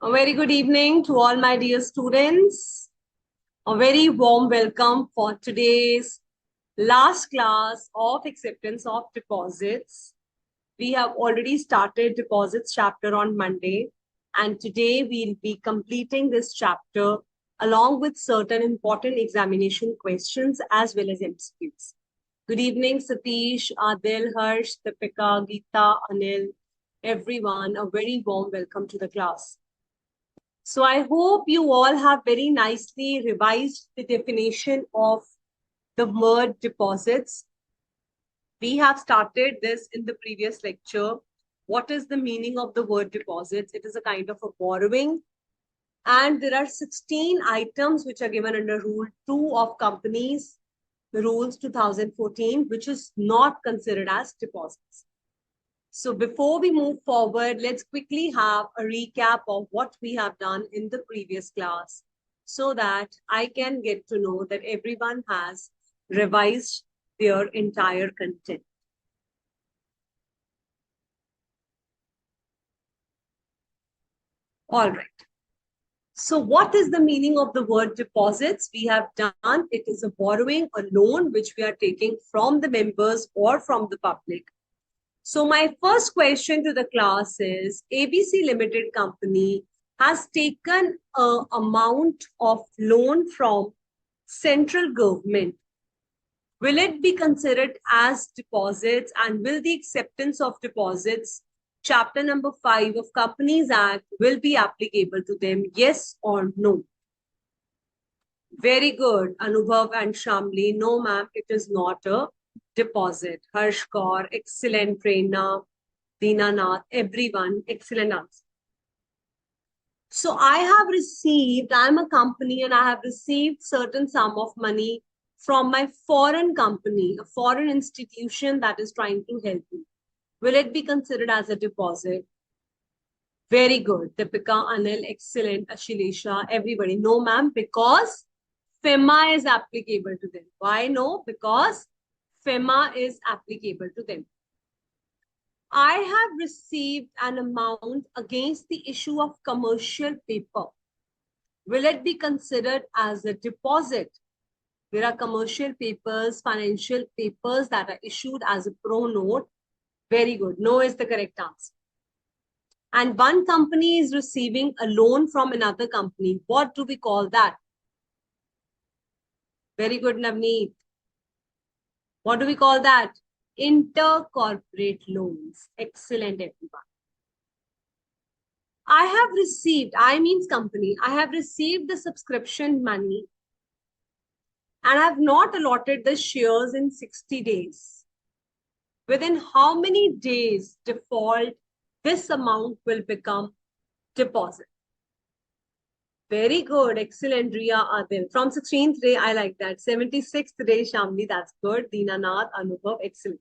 A very good evening to all my dear students. A very warm welcome for today's last class of acceptance of deposits. We have already started deposits chapter on Monday, and today we'll be completing this chapter along with certain important examination questions as well as MCQs. Good evening, Satish, Adil, Harsh, Deepika, Geeta, Anil, everyone. A very warm welcome to the class. So I hope you all have very nicely revised the definition of the word deposits. We have started this in the previous lecture. What is the meaning of the word deposits? It is a kind of a borrowing. And there are 16 items which are given under Rule 2 of Companies Rules 2014, which is not considered as deposits. So before we move forward, let's quickly have a recap of what we have done in the previous class so that I can get to know that everyone has revised their entire content. All right. So what is the meaning of the word deposits? We have done it is a borrowing, a loan, which we are taking from the members or from the public. So my first question to the class is, ABC Limited Company has taken an amount of loan from central government. Will it be considered as deposits, and will the acceptance of deposits, chapter number 5 of Companies Act, will be applicable to them? Yes or no? Very good, Anubhav and Shamli. No, ma'am, it is not a deposit. Harsh Kaur, excellent. Prerna, Dinanath, everyone, excellent answer. So I'm a company and I have received certain sum of money from my foreign company, a foreign institution that is trying to help me. Will it be considered as a deposit? Very good. Deepika, Anil, excellent. Ashilesha, everybody. No, ma'am, because FEMA is applicable to them. Why no? Because FEMA is applicable to them. I have received an amount against the issue of commercial paper. Will it be considered as a deposit? There are commercial papers, financial papers that are issued as a pro note. Very good. No is the correct answer. And one company is receiving a loan from another company. What do we call that? Very good, Navneet. What do we call that? Intercorporate loans. Excellent, everyone. I have received, I means company, I have received the subscription money and I have not allotted the shares in 60 days. Within how many days default this amount will become deposit? Very good. Excellent, Riya Adil. From 16th day, I like that. 76th day, Shamli, that's good. Dinanath, Anubhav, excellent.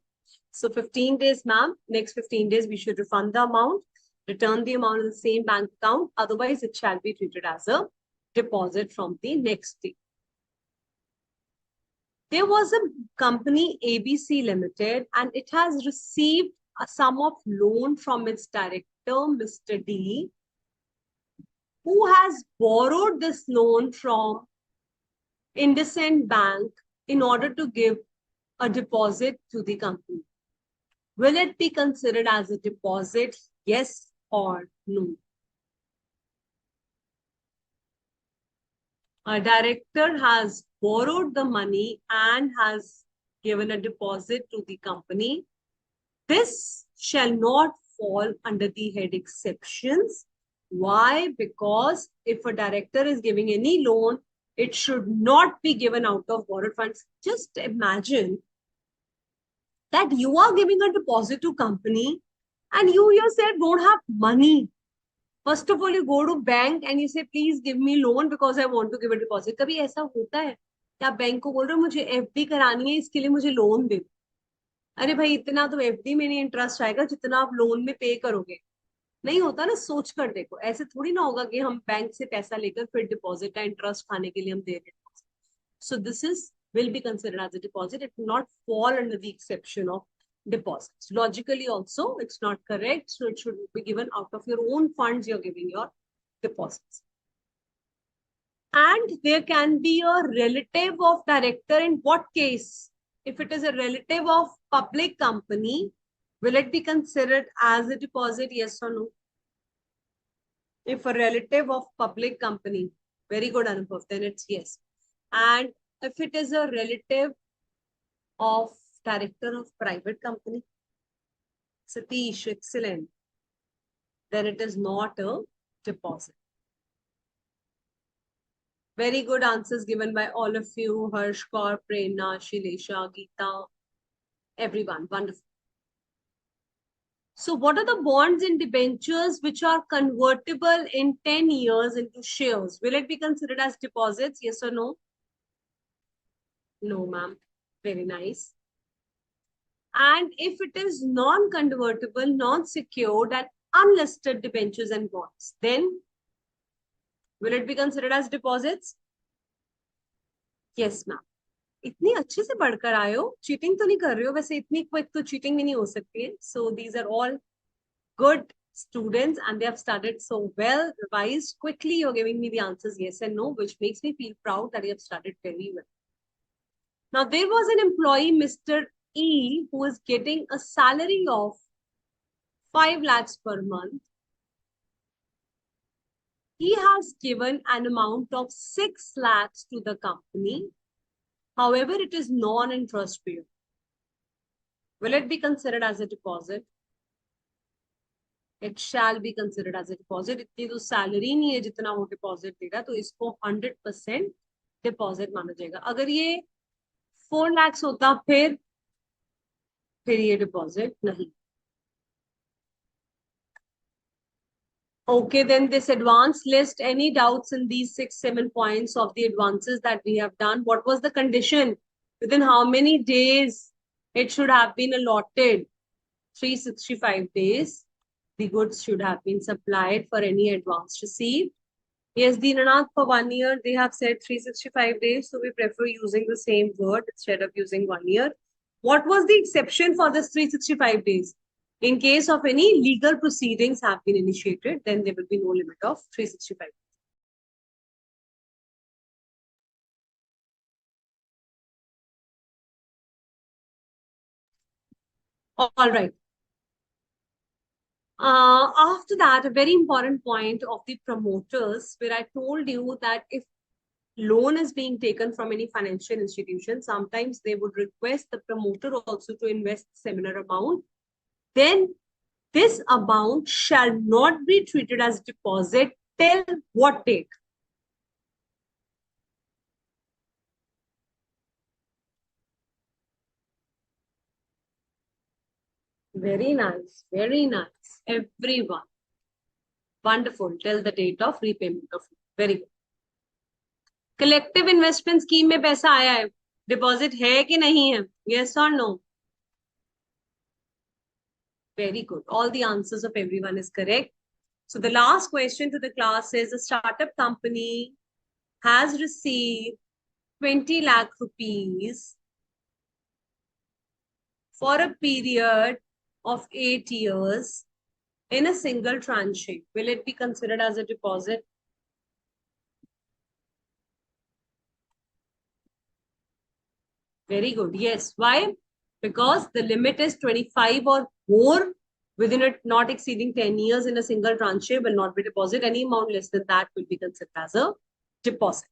So 15 days, ma'am. Next 15 days, we should refund the amount, return the amount in the same bank account. Otherwise, it shall be treated as a deposit from the next day. There was a company, ABC Limited, and it has received a sum of loan from its director, Mr. D, who has borrowed this loan from IndusInd Bank in order to give a deposit to the company. Will it be considered as a deposit? Yes or no? A director has borrowed the money and has given a deposit to the company. This shall not fall under the head exceptions. Why? Because if a director is giving any loan, it should not be given out of borrowed funds. Just imagine that you are giving a deposit to company and you yourself don't have money. First of all, you go to bank and you say, please give me loan because I want to give a deposit. कभी ऐसा होता है कि आप bank को बोल रहे हो मुझे एफडी करानी है इसके लिए मुझे लोन दे। अरे भाई इतना तो एफडी में नहीं इंटरेस्ट आएगा जितना आप लोन में पे करोगे। नहीं होता ना, सोच कर देखो। ऐसे थोड़ी ना होगा कि हम बैंक से पैसा लेकर फिर डिपॉजिट का इंटरेस्ट खाने के लिए हम दे रहे हैं। So this is will be considered as a deposit. It will not fall under the exception of deposits. Logically also, it's not correct. So it should be given out of your own funds. You're giving your deposits. And there can be a relative of director in what case? If it is a relative of public company, will it be considered as a deposit? Yes or no? If a relative of public company, very good, Anubhav, then it's yes. And if it is a relative of director of private company, Satish, excellent, then it is not a deposit. Very good answers given by all of you. Harsh Kaur, Prerna, Shilesha, Geeta, everyone. Wonderful. So what are the bonds and debentures which are convertible in 10 years into shares? Will it be considered as deposits? Yes or no? No, ma'am. Very nice. And if it is non-convertible, non-secured and unlisted debentures and bonds, then will it be considered as deposits? Yes, ma'am. इतनी अच्छे से पढ़कर आए हो, cheating तो नहीं कर रहे हो, वैसे इतनी क्विक तो चीटिंग भी नहीं हो सकती है. So these are all good students and they have studied so well, revised quickly. You're giving me the answers yes and no, which makes me feel proud that you have studied very well. Now there was an employee, Mr. E, who is getting a salary of 5 lakhs per month. He has given an amount of 6 lakhs to the company. However, it is non-interest bearing. Will it be considered as a deposit? It shall be considered as a deposit. इतनी तो salary नहीं है जितना वो deposit देगा, तो इसको 100% deposit माना जाएगा. अगर ये 4 lakhs होता फिर ये डिपॉजिट नहीं. Okay, then this advance list, any doubts in these 6-7 points of the advances that we have done? What was the condition? Within how many days it should have been allotted? 365 days. The goods should have been supplied for any advance received. Yes, Dinanath, for 1 year, they have said 365 days. So we prefer using the same word instead of using 1 year. What was the exception for this 365 days? In case of any legal proceedings have been initiated, then there will be no limit of 365. All right. After that, a very important point of the promoters, where I told you that if loan is being taken from any financial institution, sometimes they would request the promoter also to invest similar amount. Then this amount shall not be treated as deposit till what date? Very nice, everyone. Wonderful. Till the date of repayment of loan. Very good. Collective investment scheme में पैसा आया है, deposit है कि नहीं है? Yes or no? Very good. All the answers of everyone is correct. So the last question to the class is, a startup company has received 20 lakh rupees for a period of 8 years in a single tranche. Will it be considered as a deposit? Very good. Yes. Why? Because the limit is 25 or more within it, not exceeding 10 years in a single tranche will not be deposit. Any amount less than that will be considered as a deposit.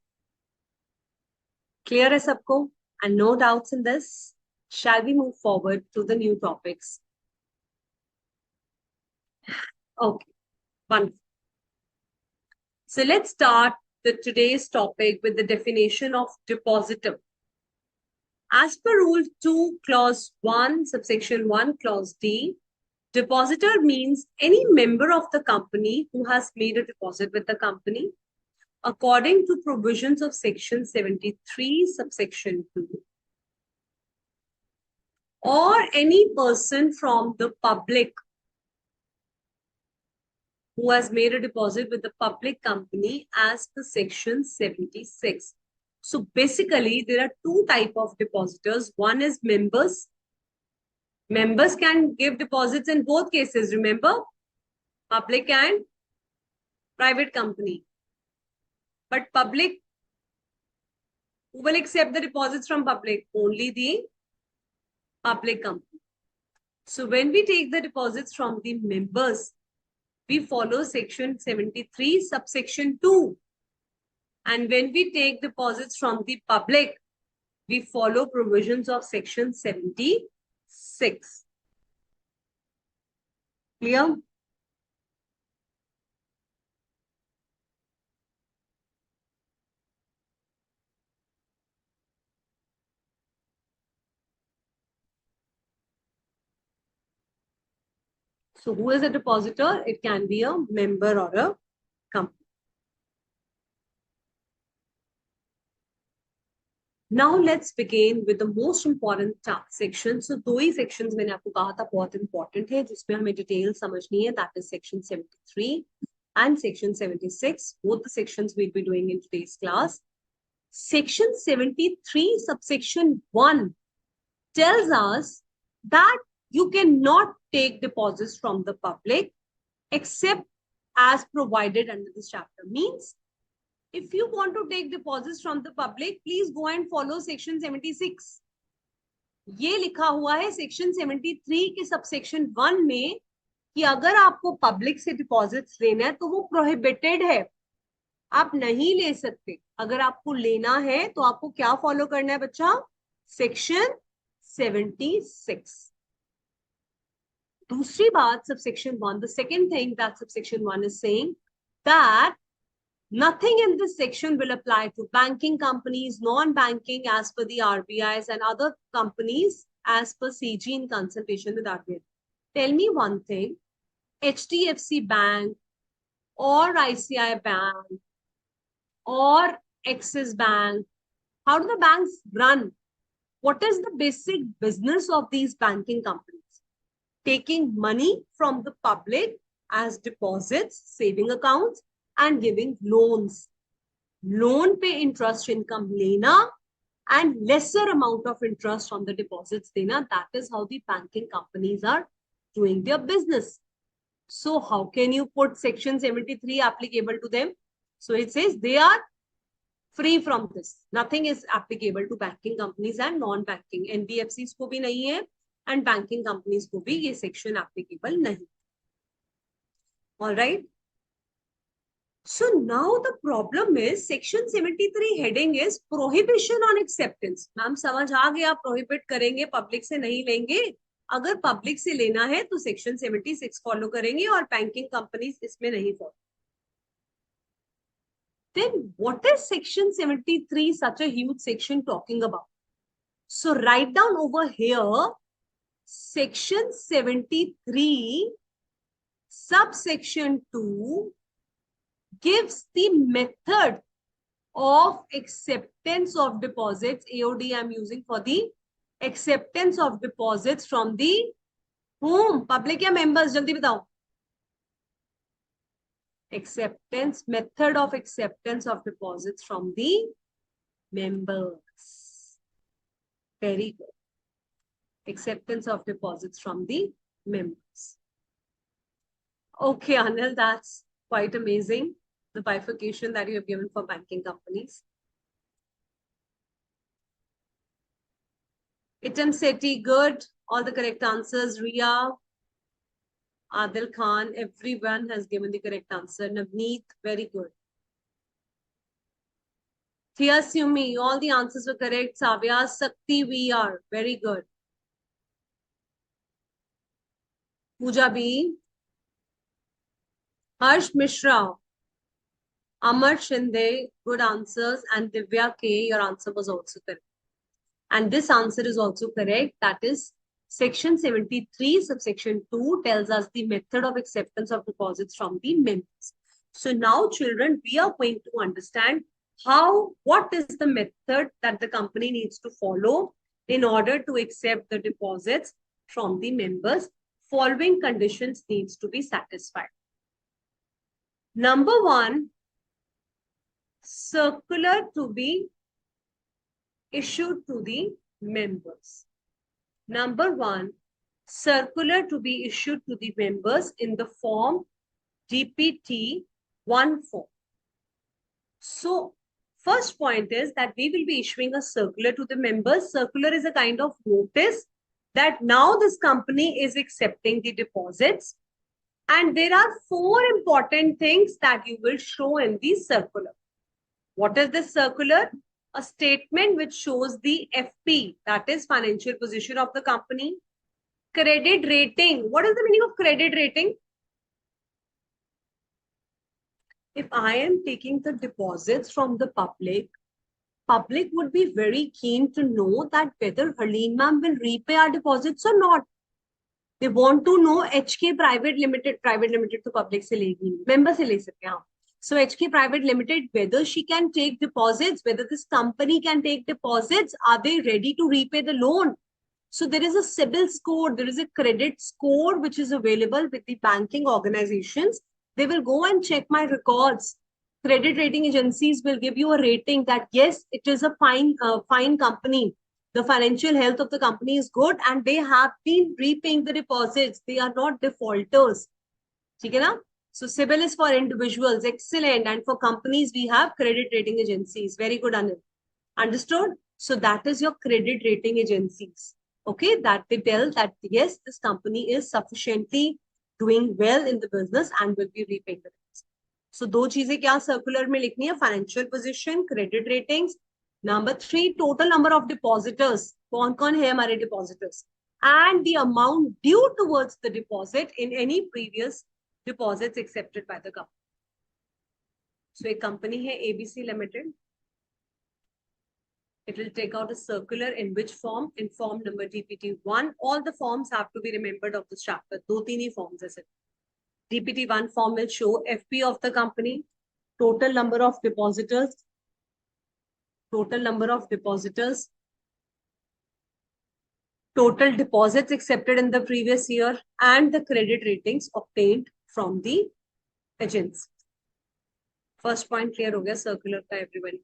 Clear as sabko? And no doubts in this? Shall we move forward to the new topics? Okay, wonderful. So let's start today's topic with the definition of depositor. As per Rule 2, Clause 1, Subsection 1, Clause D, depositor means any member of the company who has made a deposit with the company according to provisions of Section 73, Subsection 2, or any person from the public who has made a deposit with the public company as per Section 76. So basically, there are two types of depositors. One is members. Members can give deposits in both cases, remember? Public and Private company. But public, who will accept the deposits from public? Only the public company. So when we take the deposits from the members, we follow section 73, subsection 2. And when we take deposits from the public, we follow provisions of section 76. Clear? So who is a depositor? It can be a member or a company. Now let's begin with the most important section. So दो ही sections मैंने आपको कहा था बहुत important है जिसमें हमें detail समझनी है. That is section 73 and section 76. Both the sections we'll be doing in today's class. Section 73 subsection 1 tells us that you cannot take deposits from the public except as provided under this chapter. Means if you want to take deposits from the public, please go and follow section 76. ये लिखा हुआ है section 73 के subsection 1 में कि अगर आपको public से deposits लेना है तो वो prohibited है, आप नहीं ले सकते. अगर आपको लेना है तो आपको क्या follow करना है बच्चा? section 76. दूसरी बात subsection 1, the second thing that subsection 1 is saying that nothing in this section will apply to banking companies, non-banking as per the RBIs and other companies as per CG in consultation with RBI. Tell me one thing, HDFC Bank or ICAI Bank or Axis Bank, how do the banks run? What is the basic business of these banking companies? Taking money from the public as deposits, saving accounts, and giving loans. Loan पे interest income लेना and lesser amount of interest on the deposits देना. That is how the banking companies are doing their business. So how can you put section 73 applicable to them? So it says they are free from this. Nothing is applicable to banking companies and non-banking. NBFCs को भी नहीं है and banking companies को भी ये section applicable नहीं. All right. So now the problem is section 73 heading is prohibition on acceptance. Ma'am समझ आ गया, prohibit करेंगे, public से नहीं लेंगे. अगर public से लेना है तो section 76 follow करेंगे और banking companies इसमें नहीं follow. Then what is section 73, such a huge section, talking about? So write down over here, section 73 subsection 2 gives the method of acceptance of deposits. AOD I'm using for the acceptance of deposits from the whom? Public या members? जल्दी बताओ. Acceptance, method of acceptance of deposits from the members. Very good. Acceptance of deposits from the members. Okay, Anil, that's quite amazing. The bifurcation that you have given for banking companies. Item Seti, good. All the correct answers. Ria, Adil Khan, everyone has given the correct answer. Navneet, very good. Thea Sumi, all the answers were correct. Savya, Sakti, we are. Very good. Pooja B, Harsh Mishra, Amar Shinde, good answers. And Divya K, your answer was also correct. And this answer is also correct. That is section 73, subsection 2 tells us the method of acceptance of deposits from the members. So now, children, we are going to understand what is the method that the company needs to follow in order to accept the deposits from the members. Following conditions needs to be satisfied. Number 1, circular to be issued to the members. Number 1, circular to be issued to the members in the form DPT one form. So first point is that we will be issuing a circular to the members. Circular is a kind of notice that now this company is accepting the deposits. And there are four important things that you will show in the circular. What is this circular? A statement which shows the FP, that is financial position of the company. Credit rating. What is the meaning of credit rating? If I am taking the deposits from the public would be very keen to know that whether Harleen ma'am will repay our deposits or not. They want to know HK private limited to public se legi, member se le sakte hain. So HK private limited, whether she can take deposits, whether this company can take deposits, are they ready to repay the loan? So there is a CIBIL score, there is a credit score which is available with the banking organizations. They will go and check my records. Credit rating agencies will give you a rating that yes, it is a fine company. The financial health of the company is good and they have been repaying the deposits. They are not defaulters. ठीक है ना? So CIBIL is for individuals, excellent. And for companies, we have credit rating agencies. Very good, Anil. Understood? So that is your credit rating agencies. Okay, that they tell that yes, this company is sufficiently doing well in the business and will be repaying the debts. So दो चीजें क्या circular में लिखनी है? Financial position, credit ratings. Number 3, total number of depositors. कौन कौन है हमारे depositors? And the amount due towards the deposit in any previous deposits accepted by the company. So एक company है ABC Limited. It will take out a circular in which form? In form number DPT1. All the forms have to be remembered of this chapter. दो तीन ही forms है सिर्फ. DPT1 form will show FP of the company, total number of depositors, total deposits accepted in the previous year, and the credit ratings obtained from the agents. First point clear हो गया circular का everybody.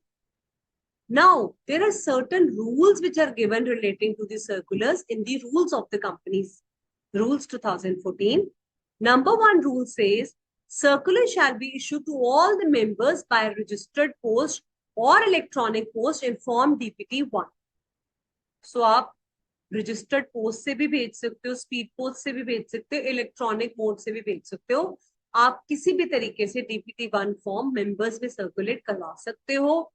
Now, there are certain rules which are given relating to the circulars in the rules of the companies. Rules 2014. Number 1 rule says, circular shall be issued to all the members by registered post or electronic post in form DPT1. So, आप registered post से भी भेज सकते हो, speed post से भी भेज सकते हो, electronic mode से भी भेज सकते हो. आप किसी भी तरीके से DPT1 form members में circulate करवा सकते हो.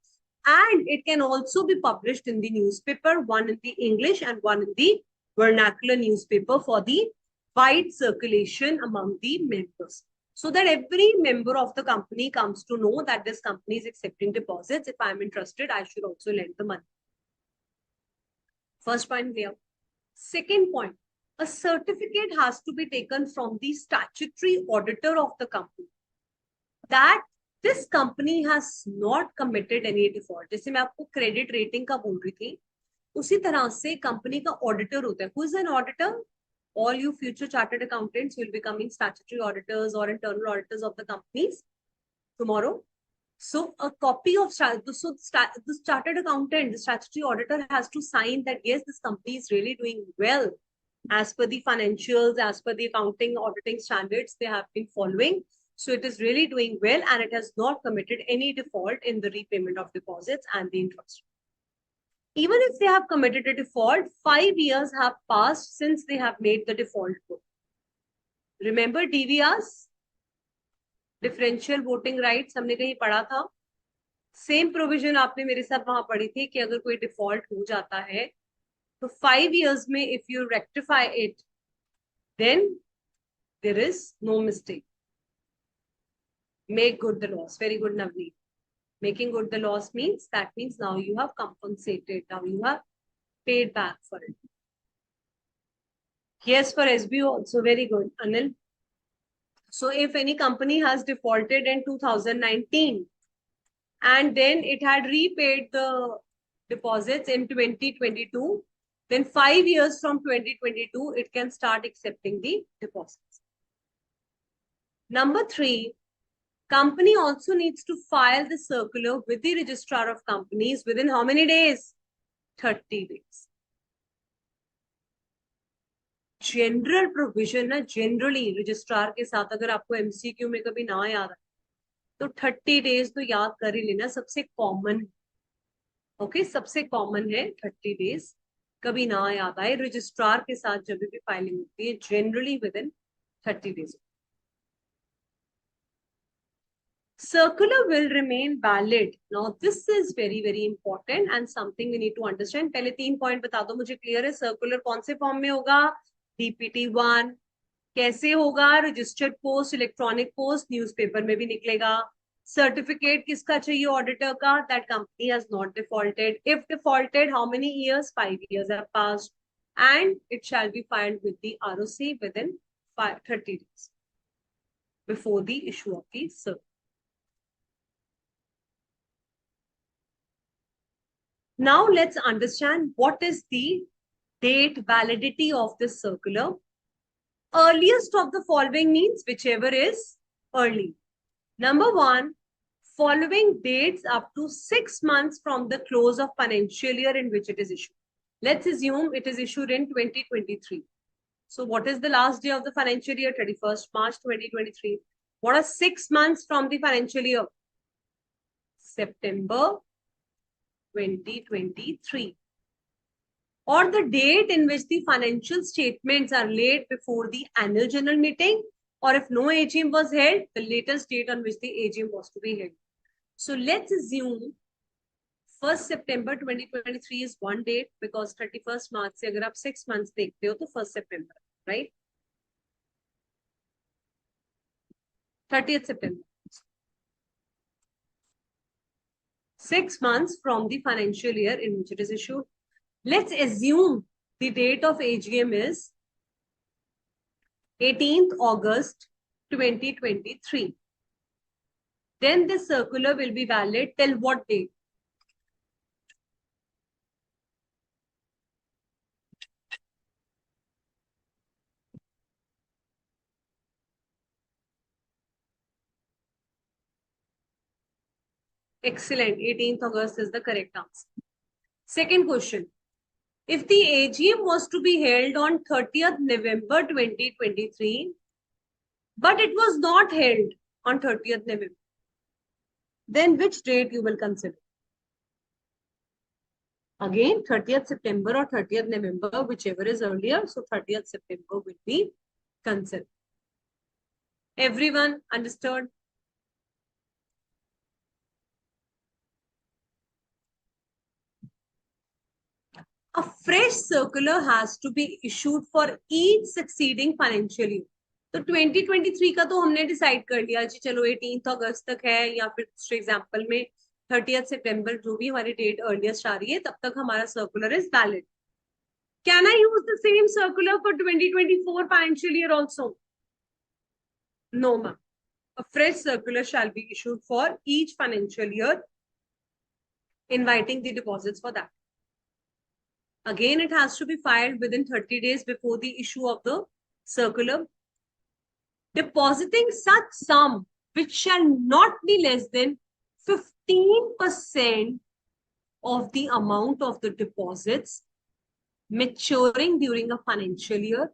And it can also be published in the newspaper, one in the English and one in the vernacular newspaper for the wide circulation among the members. So that every member of the company comes to know that this company is accepting deposits. If I'm interested, I should also lend the money. First point clear. Second point, a certificate has to be taken from the statutory auditor of the company that this company has not committed any default. जैसे मैं आपको credit rating का बोल रही थी, उसी तरह से company का auditor होता है. Who is an auditor? All you future chartered accountants will be becoming statutory auditors or internal auditors of the companies tomorrow. So a copy of this chartered accountant, the statutory auditor has to sign that yes, this company is really doing well as per the financials, as per the accounting auditing standards they have been following. So it is really doing well and it has not committed any default in the repayment of deposits and the interest. Even if they have committed a default, 5 years have passed since they have made the default book. Remember DVRs? Differential voting rights, हमने कहीं पढ़ा था. Same provision आपने मेरे साथ वहां पढ़ी थी कि अगर कोई default हो जाता है, तो 5 years में if you rectify it, then there is no mistake. Make good the loss. Very good, Navneet. Making good the loss means now you have compensated. Now you have paid back for it. Yes, for SBO also. Very good, Anil. So if any company has defaulted in 2019 and then it had repaid the deposits in 2022, then 5 years from 2022, it can start accepting the deposits. Number 3, company also needs to file the circular with the registrar of companies within how many days? 30 days. General provision है, generally registrar के साथ अगर आपको MCQ में कभी ना याद आए, तो 30 days तो याद कर ही लेना, सबसे कॉमन, ओके, सबसे कॉमन है 30 days. कभी ना याद आए, रजिस्ट्रार के साथ जब भी फाइलिंग होती है generally with in 30 days. Circular will remain valid. Now this is very very important and something we need to understand. पहले 3 पॉइंट बता दो मुझे, क्लियर है? सर्कुलर कौन से फॉर्म में होगा? DPT1. कैसे होगा? Registered post, electronic post, newspaper में भी निकलेगा. सर्टिफिकेट किसका चाहिए? ऑडिटर का. That company has not defaulted. If defaulted, how many years? 5 years have passed. And it shall be filed with the ROC within 30 days before the issue of the circular. Now let's understand what is the date validity of this circular. Earliest of the following means whichever is early. Number 1, following dates up to 6 months from the close of financial year in which it is issued. Let's assume it is issued in 2023. So what is the last day of the financial year? 31st March 2023. What are 6 months from the financial year? September 2023. Or the date in which the financial statements are laid before the annual general meeting, or if no AGM was held, the latest date on which the AGM was to be held. So let's assume 1st September 2023 is one date, because 31st March से अगर आप 6 months देखते हो तो 1st September, right? 30th September. 6 months from the financial year in which it is issued. Let's assume the date of AGM is 18th August 2023. Then the circular will be valid till what date? Excellent. 18th August is the correct answer. Second question. If the AGM was to be held on 30th November 2023, but it was not held on 30th November, then which date you will consider? Again, 30th September or 30th November, whichever is earlier. So 30th September will be considered. Everyone understood? A fresh circular has to be issued for each succeeding financial year. तो 2023 का तो हमने decide कर लिया जी, चलो 18th अगस्त तक है, या फिर दूसरे एग्जांपल में 30th सितंबर, जो भी हमारी डेट अर्लिएस्ट आ रही है, तब तक हमारा circular is valid. Can I use the same circular for 2024 financial year also? No, ma'am. A fresh circular shall be issued for each financial year, inviting the deposits for that. Again, it has to be filed within 30 days before the issue of the circular. Depositing such sum which shall not be less than 15% of the amount of the deposits maturing during a financial year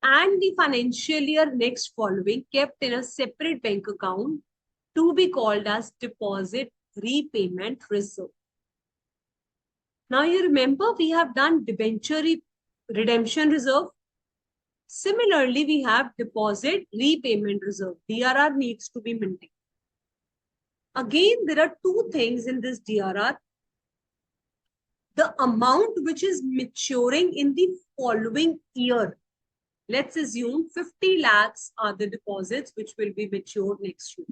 and the financial year next following, kept in a separate bank account, to be called as deposit repayment reserve. Now you remember we have done debenture redemption reserve. Similarly, we have deposit repayment reserve. DRR needs to be maintained. Again, there are two things in this DRR. The amount which is maturing in the following year. Let's assume 50 lakhs are the deposits which will be matured next year.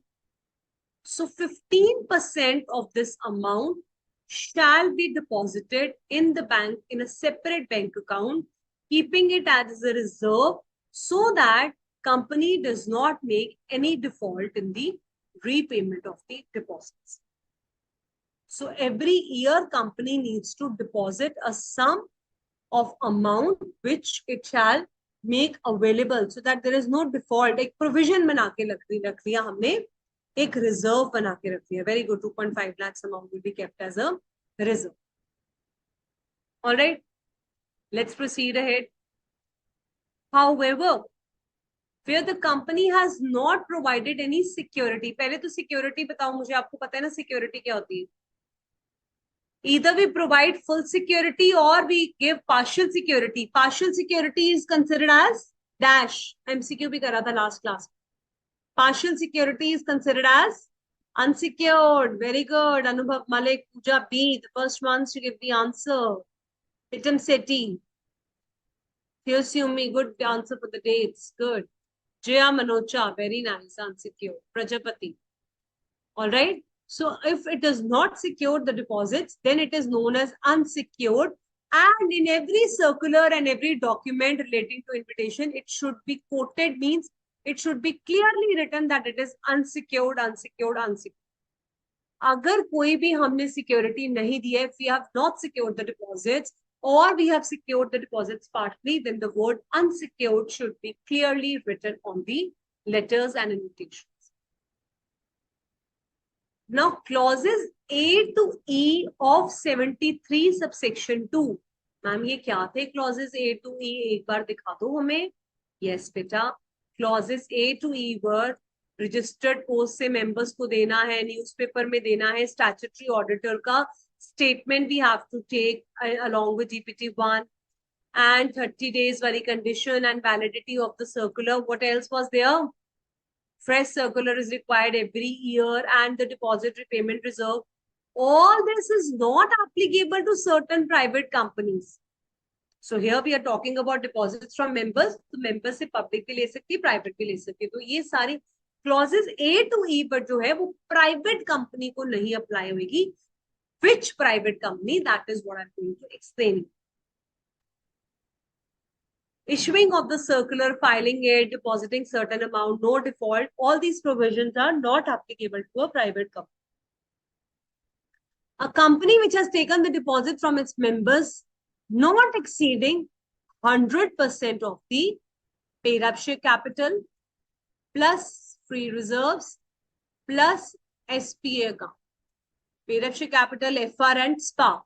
So 15% of this amount shall be deposited in the bank in a separate bank account, keeping it as a reserve so that company does not make any default in the repayment of the deposits. So every year company needs to deposit a sum of amount which it shall make available so that there is no default. एक provision बना के रख दिया हमने, एक reserve बना के रख दिया. Very good. 2.5 lakhs amount will be kept as a reserve. All right. Let's proceed ahead. However, where the company has not provided any security. पहले तो security बताओ मुझे, आपको पता है ना security क्या होती है? Either we provide full security or we give partial security. Partial security is considered as dash. MCQ भी करा था last class. Partial security is considered as unsecured. Very good. Anubhav Malik, Pooja B, the first ones to give the answer. Item Seti. Hyosumi, good answer for the dates. Good. Jaya Manocha, very nice. Unsecured. Prajapati. All right. So if it does not secure the deposits, then it is known as unsecured. And in every circular and every document relating to invitation, it should be quoted, means it should be clearly written that it is unsecured, unsecured, unsecured. अगर कोई भी हमने security नहीं दी है, if we have not secured the deposits or we have secured the deposits partly, then the word unsecured should be clearly written on the letters and invitations. Now, clauses A to E of 73 subsection 2. Ma'am ये क्या थे clauses A to E? एक बार दिखा दो हमें. Yes बेटा, clauses A to E were registered post से members को देना है, newspaper में देना है, statutory auditor का statement we have to take along with GPT-1, and 30 days वाली condition and validity of the circular. What else was there? Fresh circular is required every year and the deposit repayment reserve. All this is not applicable to certain private companies. So here we are talking about deposits from members. So members से public भी ले सकती है, private भी ले सकती है. तो ये सारी clauses A to E पर जो है वो private company को नहीं apply होगी. Which private company? That is what I'm going to explain. Issuing of the circular, filing it, depositing certain amount, no default, all these provisions are not applicable to a private company. A company which has taken the deposit from its members, not exceeding 100% of the paid up share capital, plus free reserves, plus SPA account. Paid up share capital, FR and SPA.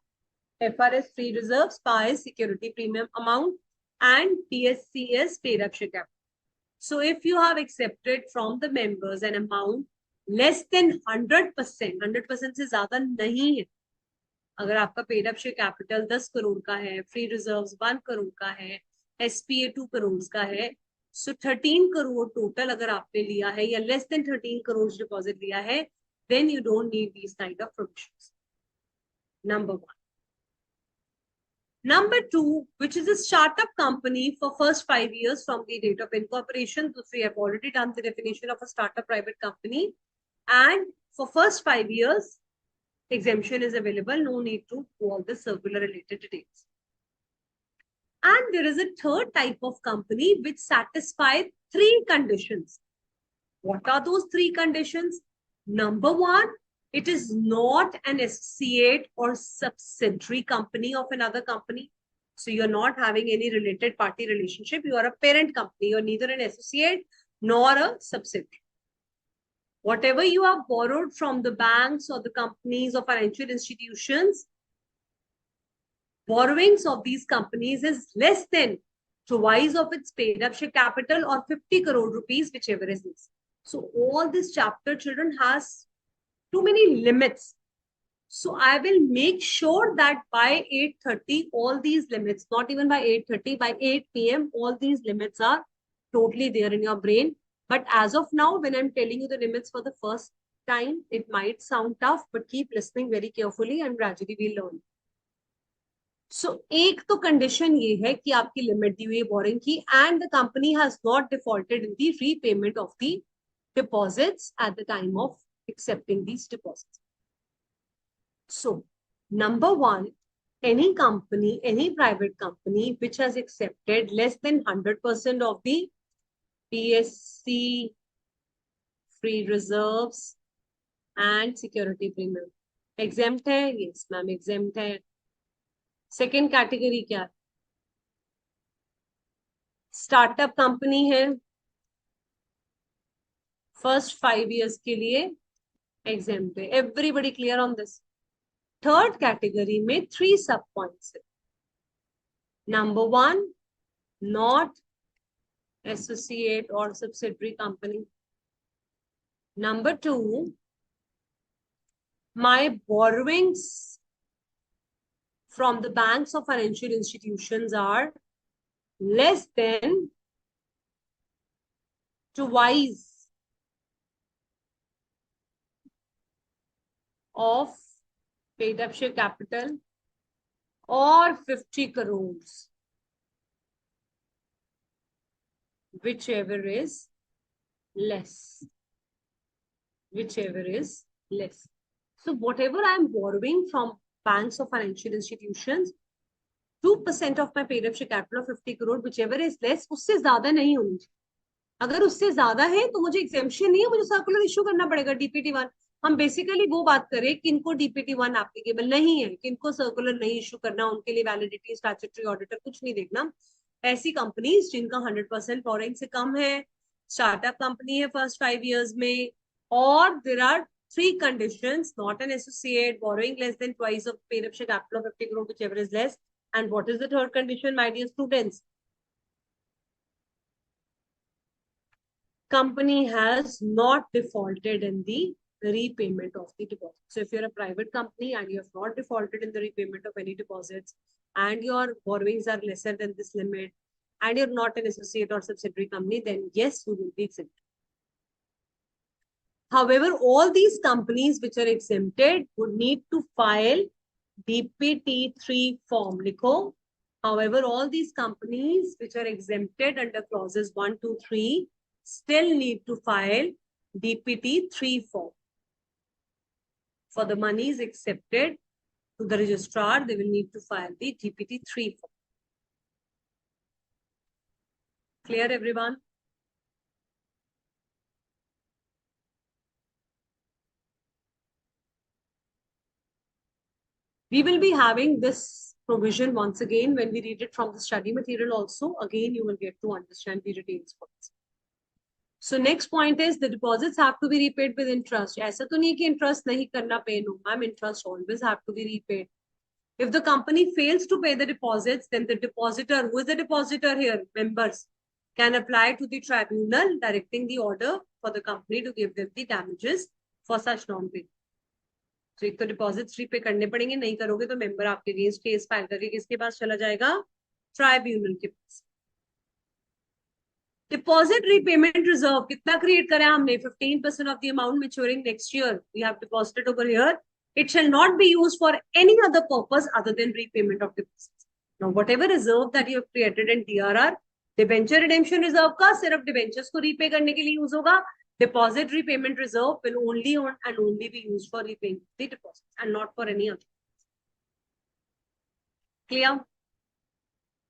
FR is free reserve, SPA is security premium amount, and PSC is paid up share capital. So if you have accepted from the members an amount less than 100%, 100% से ज्यादा नहीं है. अगर आपका paid up share capital 10 crore का है, free reserves 1 crore का है, एसपीए 2 करोड़ का है, सो 13 करोड़ टोटल अगर आपने लिया है या लेस देन 13 करोड़ डिपॉजिट लिया है, then you don't need these kind of provisions. Number 1. Number 2, which is a startup company for first 5 years from the date of incorporation. So we have already done the definition of a startup private company. And for first 5 years, exemption is available. No need to do all the circular related details. And there is a third type of company which satisfies 3 conditions. What are those 3 conditions? Number 1, it is not an associate or subsidiary company of another company. So you're not having any related party relationship. You are a parent company. You're neither an associate nor a subsidiary. Whatever you have borrowed from the banks or the companies or financial institutions, borrowings of these companies is less than twice of its paid up share capital or 50 crore rupees, whichever is this. So all this chapter, children, has too many limits. So I will make sure that by 8:30, all these limits, not even by 8:30, by 8 p.m., all these limits are totally there in your brain. But as of now, when I'm telling you the limits for the first time, it might sound tough, but keep listening very carefully and gradually we'll learn. So एक तो condition ये है कि आपकी limit दी हुई है borrowing की, and the company has not defaulted in the repayment of the deposits at the time of accepting these deposits. So, number 1, any company, any private company which has accepted less than 100% of the PSC, free reserves and security premium. Exempt hai? Yes, ma'am, exempt hai. Second category क्या है? Startup company है. First 5 years के लिए exempt है. Everybody clear on this? Third category में 3 sub points है. Number 1, not associate or subsidiary company. Number two, my borrowings from the banks or financial institutions are less than twice of paid up share capital or 50 crores, whichever is less. Whichever is less. So whatever I'm borrowing from banks or financial institutions, 2% of my paid up share capital of 50 crore, whichever is less, उससे ज्यादा नहीं होनी चाहिए. अगर उससे ज्यादा है तो मुझे एग्जेम्पशन नहीं है, मुझे सर्कुलर इशू करना पड़ेगा डीपीटी वन. हम बेसिकली वो बात करें किनको डीपीटी वन एप्लीकेबल नहीं है, किनको सर्कुलर नहीं इशू करना, उनके लिए वैलिडिटी, स्टैट्यूटरी ऑडिटर कुछ नहीं देखना. ऐसी कंपनीज जिनका 100% बोरिंग से कम है, स्टार्टअप कंपनी है फर्स्ट 5 years में, और there are three conditions: not an associate, borrowing less than twice of paid up share capital of 50 crore, whichever is less. And what is the third condition, my dear students? Company has not defaulted in the repayment of the deposit. So if you're a private company and you have not defaulted in the repayment of any deposits and your borrowings are lesser than this limit and you're not an associate or subsidiary company, then yes, you will be exempt. However, all these companies which are exempted would need to file DPT3 form. Likho. However, all these companies which are exempted under clauses 1, 2, 3 still need to file DPT3 form. For the monies accepted to the registrar, they will need to file the DPT3 form. Clear, everyone? We will be having this provision once again when we read it from the study material also. Again, you will get to understand the details for this. So next point is the deposits have to be repaid with interest. ऐसा तो नहीं कि interest नहीं करना pay, no ma'am, interest always have to be repaid. If the company fails to pay the deposits, then the depositor, who is the depositor here, members, can apply to the tribunal directing the order for the company to give them the damages for such non-pay. तो एक तो deposit repay करने पड़ेंगे, नहीं करोगे तो member आपके against case file करके किसके पास चला जाएगा? ट्राइब्यूनल के पास. डिपॉजिट रीपेमेंट रिजर्व कितना क्रिएट करा हमने? 15% of the amount maturing next year we have deposited over here. It shall not be used for any other purpose other than repayment of deposits. Now, whatever reserve that you have created in DRR, debenture redemption reserve का सिर्फ debentures को repay करने के लिए use होगा. Deposit repayment reserve will only and only be used for repaying the deposits and not for any other. Clear?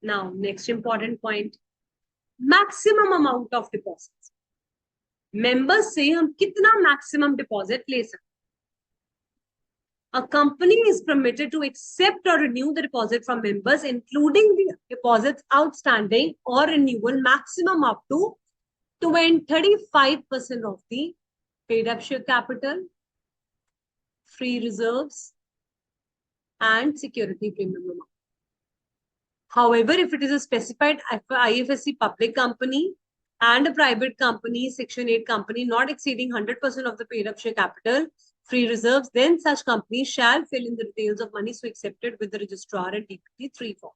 Now, next important point: maximum amount of deposits. Members से हम कितना maximum deposit ले सकते? A company is permitted to accept or renew the deposit from members, including the deposits outstanding or renewal, maximum up to 35% of the paid up share capital, free reserves, and security premium amount. However, if it is a specified IFSC public company and a private company, Section 8 company, not exceeding 100% of the paid up share capital, free reserves, then such companies shall fill in the details of money so accepted with the registrar and DPT3 form.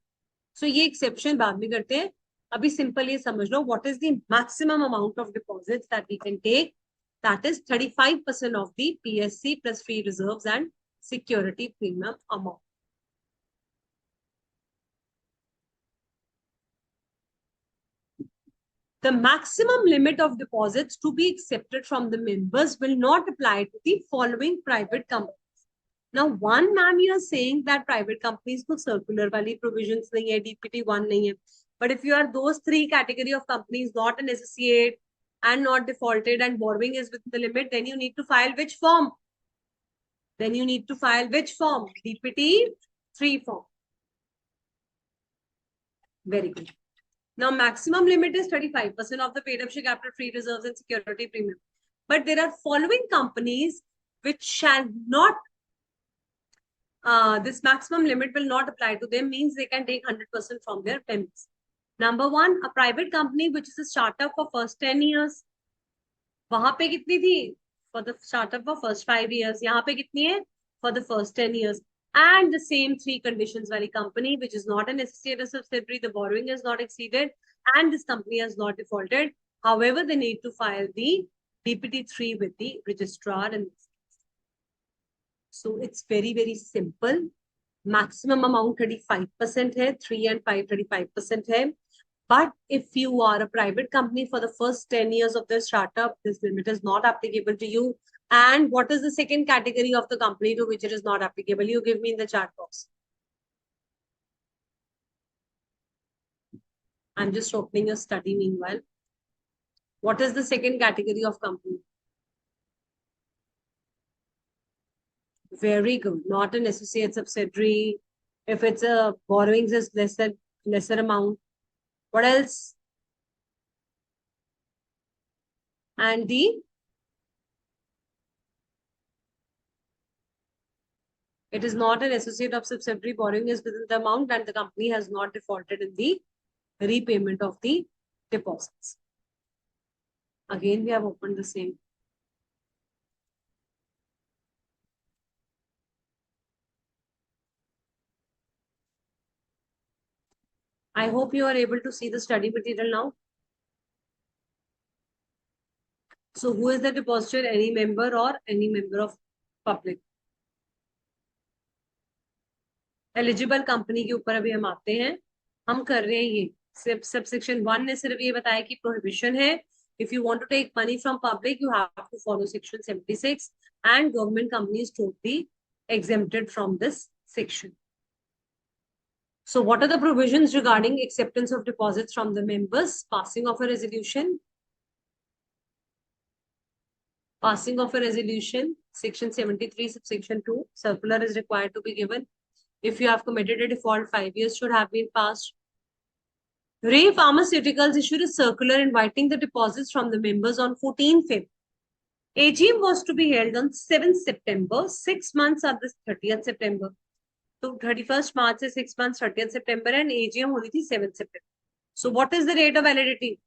So ये exception बाद में करते हैं. अभी simple ये समझ लो, what is the maximum amount of deposits that we can take? That is 35% of the PSC plus free reserves and security premium amount. The maximum limit of deposits to be accepted from the members will not apply to the following private companies. Now, one, ma'am, you are saying that private companies को circular वाली provisions नहीं है, DPT1 नहीं है. But if you are those three category of companies, not an associate and not defaulted and borrowing is within the limit, then you need to file which form? Then you need to file which form? DPT3 form. Very good. Now, maximum limit is 35% of the paid up share capital, free reserves, and security premium. But there are following companies which shall not, this maximum limit will not apply to them, means they can take 100% from their members. Number one, a private company which is a startup for first 10 years. वहां पे कितनी थी? For the startup for first 5 years. यहाँ पे कितनी है? For the first 10 years. And the same three conditions वाली company which is not an associate or subsidiary, the borrowing is not exceeded, and this company has not defaulted. However, they need to file the DPT3 with the registrar. And so it's very, very simple. Maximum amount 35% है, 3 and 5 35% है. But if you are a private company for the first 10 years of the startup, this limit is not applicable to you. And what is the second category of the company to which it is not applicable? You give me in the chat box. I'm just opening a study meanwhile. What is the second category of company? Very good. Not an associate subsidiary. If it's a borrowings is lesser amount. What else? And it is not an associate of subsidiary, borrowing is within the amount, and the company has not defaulted in the repayment of the deposits. Again, we have opened the same. I hope you are able to see the study material now. So who is the depositor? Any member or any member of public? Eligible company के ऊपर अभी हम आते हैं. हम कर रहे हैं ये सबसेक्शन 1 ने सिर्फ ये बताया कि प्रोहिबिशन है. If you want to take money from public, you have to follow section 76, and government companies totally exempted from this section. So what are the provisions regarding acceptance of deposits from the members? Passing of a resolution. Passing of a resolution, section 73, subsection 2, circular is required to be given. If you have committed a default, 5 years should have been passed. Ray Pharmaceuticals issued a circular inviting the deposits from the members on 14 Feb. AGM was to be held on 7th September. 6 months are this 30th September. So 31st March is 6 months, 30th September, and AGM holi thi 7th September. So what is the rate of validity?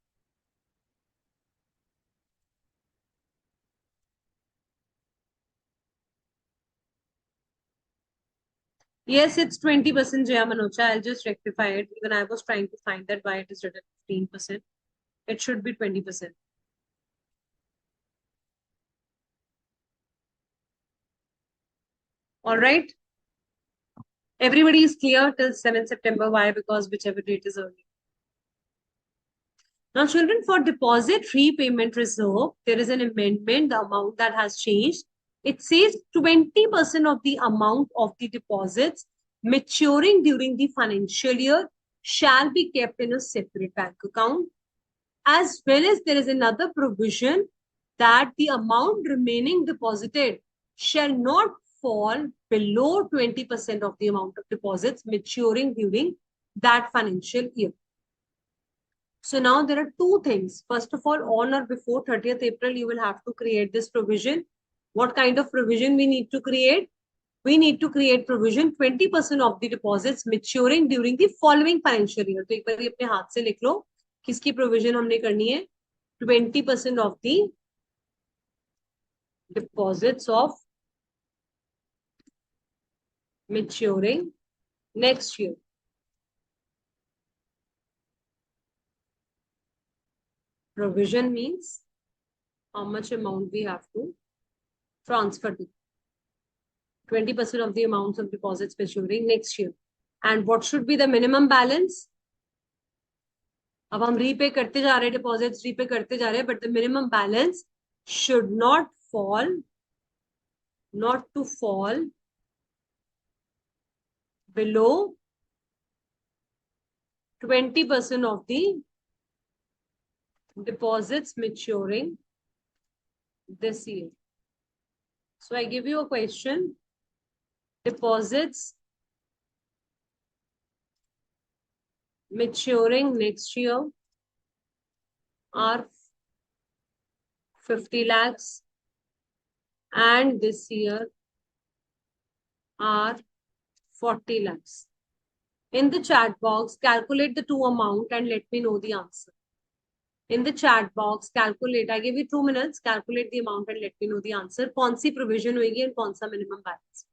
Yes, it's 20%, Jaya Manocha. I'll just rectify it. Even I was trying to find that why it is written 15%. It should be 20%. All right. Everybody is clear till 7th September. Why? Because whichever date is early. Now, children, for deposit repayment reserve, there is an amendment, the amount that has changed. It says 20% of the amount of the deposits maturing during the financial year shall be kept in a separate bank account. As well as there is another provision that the amount remaining deposited shall not fall below 20% of the amount of deposits maturing during that financial year. So now there are two things. First of all, on or before 30th April, you will have to create this provision. What kind of provision we need to create? We need to create provision 20% of the deposits maturing during the following financial year. तो एक बार ये अपने हाथ से लिख लो किसकी provision हमने करनी है. 20% of the deposits of maturing next year. Provision means how much amount we have to transfer to. 20% of the amounts of deposits maturing next year. And what should be the minimum balance? अब हम repay करते जा रहे हैं, deposits repay करते जा रहे हैं, but the minimum balance should not fall below 20% of the deposits maturing this year. So I give you a question. Deposits maturing next year are 50 lakhs and this year are 40 lakhs. In the chat box, calculate the two amount and let me know the answer. In the chat box, calculate. I give you 2 minutes. Calculate the amount and let me know the answer. कौन सी provision होगी and कौन सा minimum balance?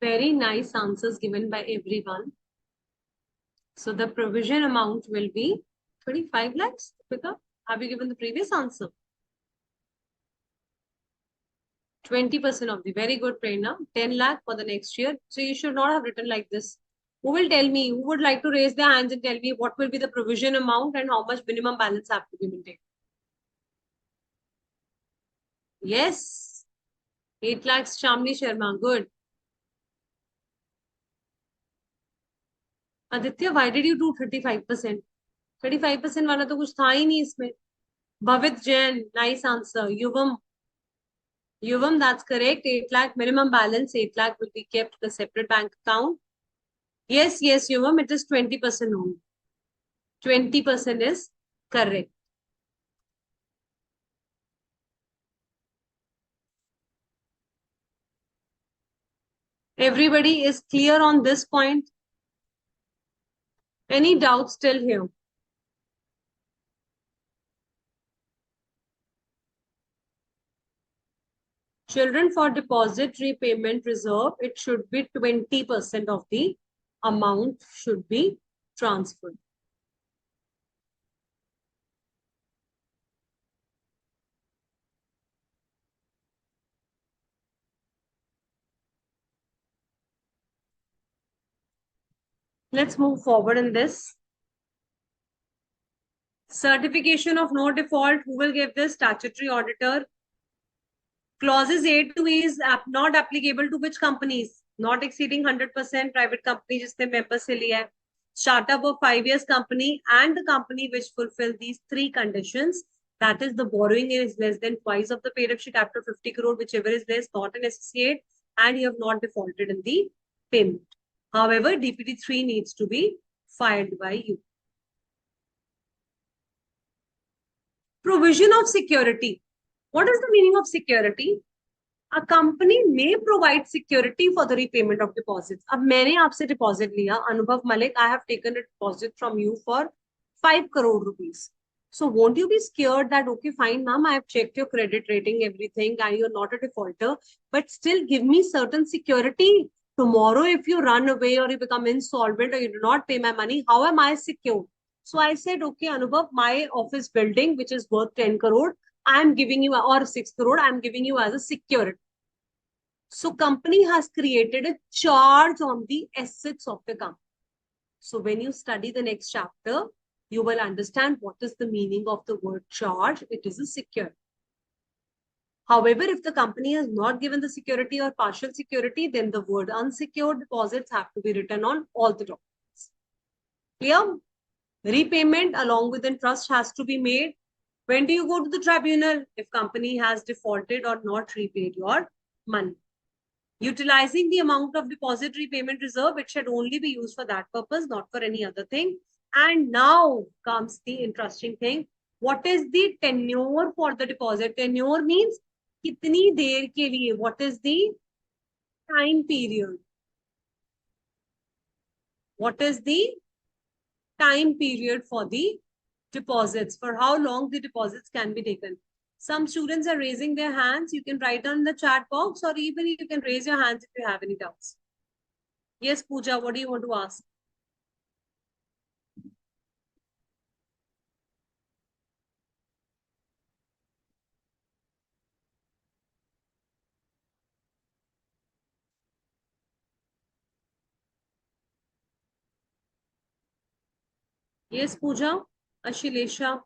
Very nice answers given by everyone. So the provision amount will be 25 lakhs. Deepika, have you given the previous answer? 20% of the very good Prerna, 10 lakh for the next year. So you should not have written like this. Who will tell me? Who would like to raise their hands and tell me what will be the provision amount and how much minimum balance have to be maintained? Yes. 8 lakhs, Shamli Sharma. Good. Aditya, why did you do 35%? 35% वाला तो कुछ था ही नहीं इसमें. Bhavit Jain, nice answer. Yuvam, that's correct. 8 lakh minimum balance, 8 lakh will be kept in a separate bank account. Yes, Yuvam, it is 20% only. 20% is correct. Everybody is clear on this point? Any doubts still here? Children, for deposit repayment reserve, it should be 20% of the amount should be transferred. Let's move forward in this. Certification of no default. Who will give this? Statutory auditor. Clauses A to E is not applicable to which companies? Not exceeding 100% private company जिसने member से लिया है. Startup of 5 years company and the company which fulfill these three conditions. That is, the borrowing is less than twice of the paid up capital 50 crore, whichever is less, not an associate, and you have not defaulted in the payment. However, DPT 3 needs to be filed by you. Provision of security. What is the meaning of security? A company may provide security for the repayment of deposits. अब मैंने आपसे deposit लिया, Anubhav Malik, I have taken a deposit from you for 5 crore rupees. So won't you be scared that, okay, fine, ma'am, I have checked your credit rating, everything, and you're not a defaulter, but still give me certain security. Tomorrow, if you run away or you become insolvent or you do not pay my money, how am I secure? So I said, okay, Anubhav, my office building, which is worth 10 crore, I'm giving you, or 6 crore, I'm giving you as a security. So company has created a charge on the assets of the company. So when you study the next chapter, you will understand what is the meaning of the word charge. It is a security. However, if the company has not given the security or partial security, then the word unsecured deposits have to be written on all the documents. Clear? Repayment along with interest has to be made. When do you go to the tribunal? If company has defaulted or not repaid your money. Utilizing the amount of deposit repayment reserve, it should only be used for that purpose, not for any other thing. And now comes the interesting thing. What is the tenure for the deposit? Tenure means kitni der ke liye. What is the time period? What is the time period for the deposits? For how long the deposits can be taken? Some students are raising their hands. You can write down in the chat box, or even you can raise your hands if you have any doubts. Yes, Pooja, what do you want to ask? Yes, Pooja, Ashilesha.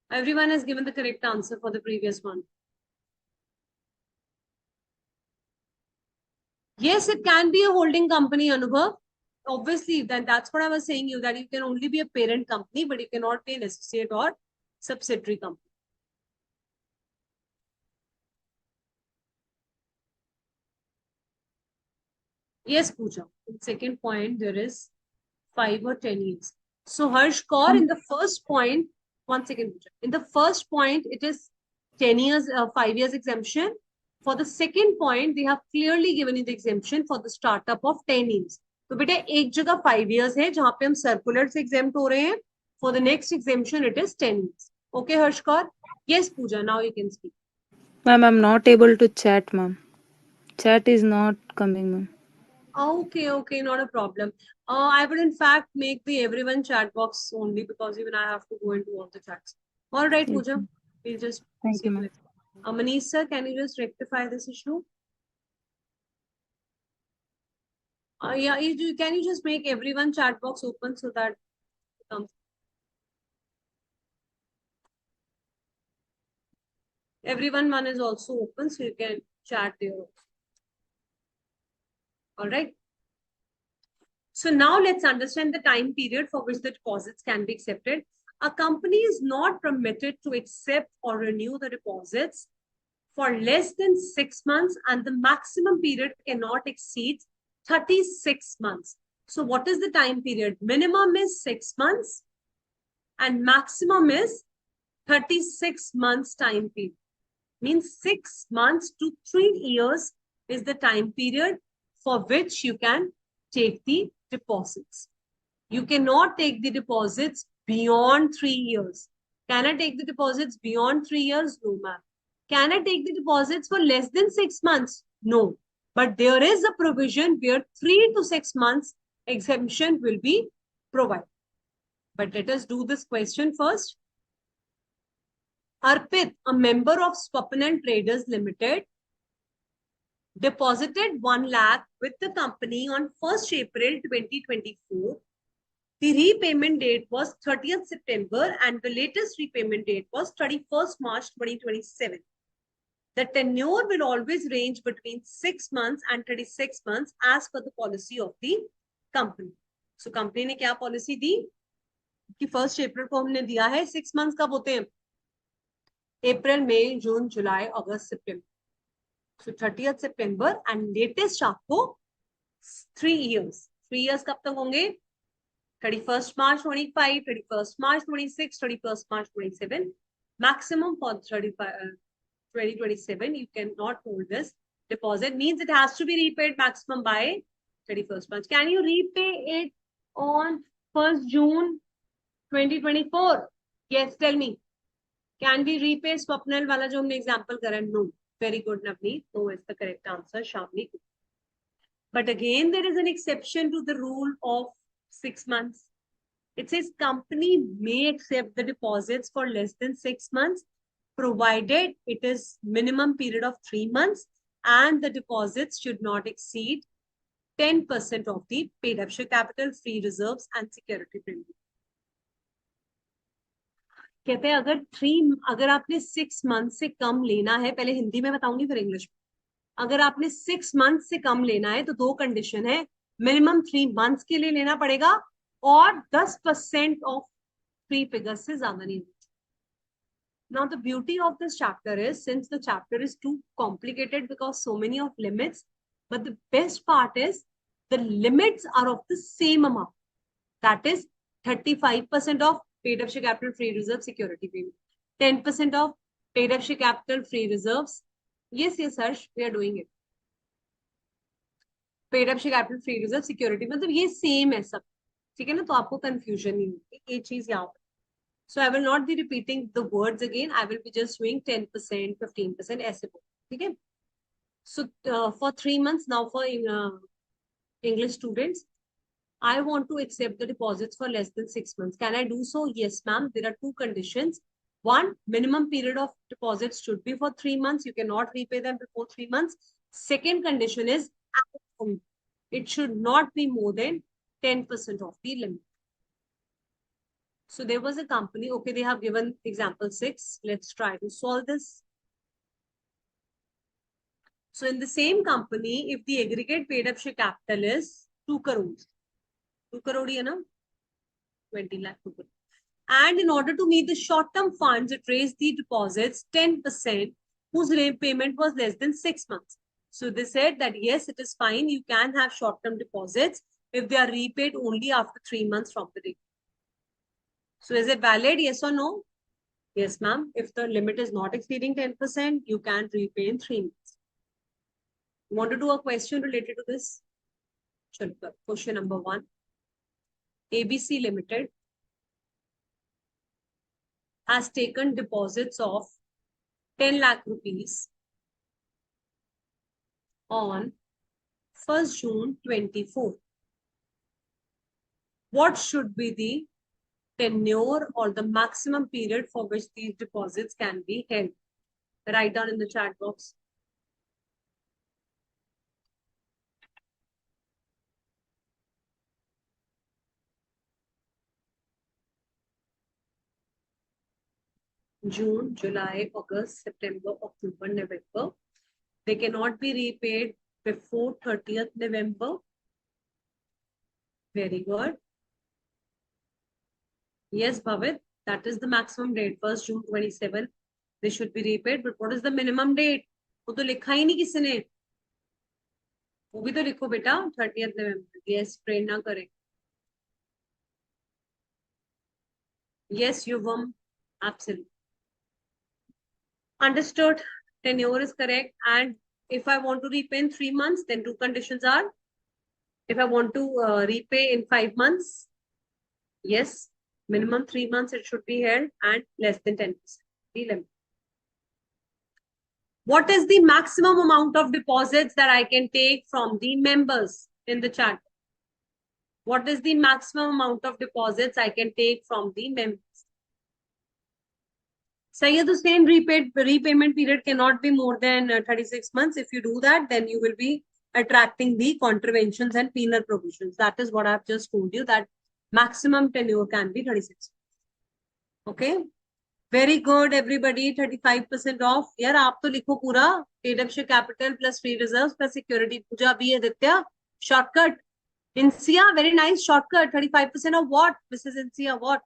Everyone has given the correct answer for the previous one. Yes, it can be a holding company, Anubhav. Obviously, then that's what I was saying you that you can only be a parent company, but you cannot be an associate or subsidiary company. Yes, Pooja. In second point, there is 5 or 10 years. So Harsh Kaur, in the first point, 1 second, Pooja. In the first point, it is 10 years, 5 years exemption. For the second point, they have clearly given you the exemption for the startup of 10 years. तो बेटा एक जगह 5 years है जहां पे हम circular से exempt हो रहे हैं. For the next exemption, it is 10 years. Okay, Harsh Kaur? Yes, Pooja, now you can speak. Ma'am, I'm not able to chat, ma'am. Chat is not coming, ma'am. Okay, okay, not a problem. I would in fact make the everyone chat box only because even I have to go into all the chats. All right, Yes, Pooja, ma'am. we'll just Thank you, proceed ma'am. with. Manish sir, can you just rectify this issue? Yeah, can you just make everyone chat box open so that it comes. Everyone one is also open, so you can chat there. All right. So now let's understand the time period for which the deposits can be accepted. A company is not permitted to accept or renew the deposits for less than 6 months, and the maximum period cannot exceed 36 months. So what is the time period? Minimum is 6 months and maximum is 36 months time period. Means 6 months to 3 years is the time period for which you can take the deposits. You cannot take the deposits beyond 3 years. Can I take the deposits beyond 3 years? No, ma'am. Can I take the deposits for less than 6 months? No. But there is a provision where 3 to 6 months exemption will be provided. But let us do this question first. Arpit, a member of Swapnan Traders Limited, deposited 1 lakh with the company on 1st April 2024. The repayment date was 30th September and the latest repayment date was 31st March 2027. The tenure will always range between 6 months and 36 months as per the policy of the company. So company ने क्या policy दी कि 1st April को हमने दिया है 6 months कब होते हैं April, May, June, July, August, September. So 30th September and latest आपको 3 years. 3 years कब तक होंगे 31st March 25, 31st March 26, 31st March 27. Maximum for 2027. You cannot hold this deposit. Means it has to be repaid maximum by 31st March. Can you repay it on 1st June 2024? Yes, tell me. Can we repay Swapnil wala jo humne example kara? No. Very good, Navneet. No is the correct answer. Shamli. But again, there is an exception to the rule of 6 months. It says company may accept the deposits for less than 6 months, provided it is minimum period of 3 months and the deposits should not exceed 10% of the paid up share capital, free reserves and security premium. कहते हैं अगर आपने 6 month से कम लेना है, पहले हिंदी में बताऊंगी फिर इंग्लिश में. अगर आपने 6 मंथ से कम लेना है तो 2 कंडीशन है. मिनिमम 3 मंथ्स के लिए लेना पड़ेगा और 10% ऑफ फ्री फिगर से ज्यादा नहीं. Now the beauty of this chapter is, since the chapter is too complicated because so many of limits, but the best part is the limits are of the same amount. That is 35% of paid up share capital free reserve security payment, 10% of paid up share capital free reserves. Yes, yes, Harsh, we are doing it. Paid up share capital free reserve security, मतलब ये same है सब. ठीक है ना, तो आपको confusion नहीं होगी. ये चीज यहाँ पर. So I will not be repeating the words again. I will be just doing 10%, 15% ऐसे बोल. ठीक है? So for 3 months now for English students, I want to accept the deposits for less than 6 months. Can I do so? Yes, ma'am. There are two conditions. One, minimum period of deposits should be for 3 months. You cannot repay them before 3 months. Second condition is it should not be more than 10% of the limit. So there was a company, okay, they have given example 6. Let's try to solve this. So in the same company, if the aggregate paid up share capital is 2 crores, 2 crore, you know, 20 lakh. 2 crore. And in order to meet the short-term funds, it raised the deposits 10%, whose repayment was less than 6 months. So they said that yes, it is fine. You can have short-term deposits if they are repaid only after 3 months from the date. So is it valid? Yes or no? Yes, ma'am. If the limit is not exceeding 10%, you can repay in 3 months. You want to do a question related to this? Question number 1. ABC Limited has taken deposits of 10 lakh rupees on 1st June 24. What should be the tenure or the maximum period for which these deposits can be held? Write down in the chat box. June, July, August, September, October, November. They cannot be repaid before 30th November. Very good. Yes, Bhavit, that is the maximum date. 1st June 27. They should be repaid. But what is the minimum date? वो तो लिखा ही नहीं किसी ने. वो भी तो लिखो बेटा. 30th November. Yes, प्रेरणा करें. Yes, Yuvam. Absolutely. Understood. Tenure is correct. And if I want to repay in 3 months, then two conditions are. If I want to repay in 5 months, yes, minimum 3 months it should be held and less than 10%. The limit. What is the maximum amount of deposits that I can take from the members in the chat? What is the maximum amount of deposits I can take from the members? Sayed Hussain, repayment period cannot be more than 36 months. If you do that, then you will be attracting the contraventions and penal provisions. That is what I've just told you, that maximum tenure can be 36. Okay. Very good, everybody. 35% off. यार आप तो लिखो पूरा. Paid up share capital plus free reserves plus security. Pooja B. Aditya. Shortcut. Insia, very nice shortcut. 35% of what? Mrs. Insia, what?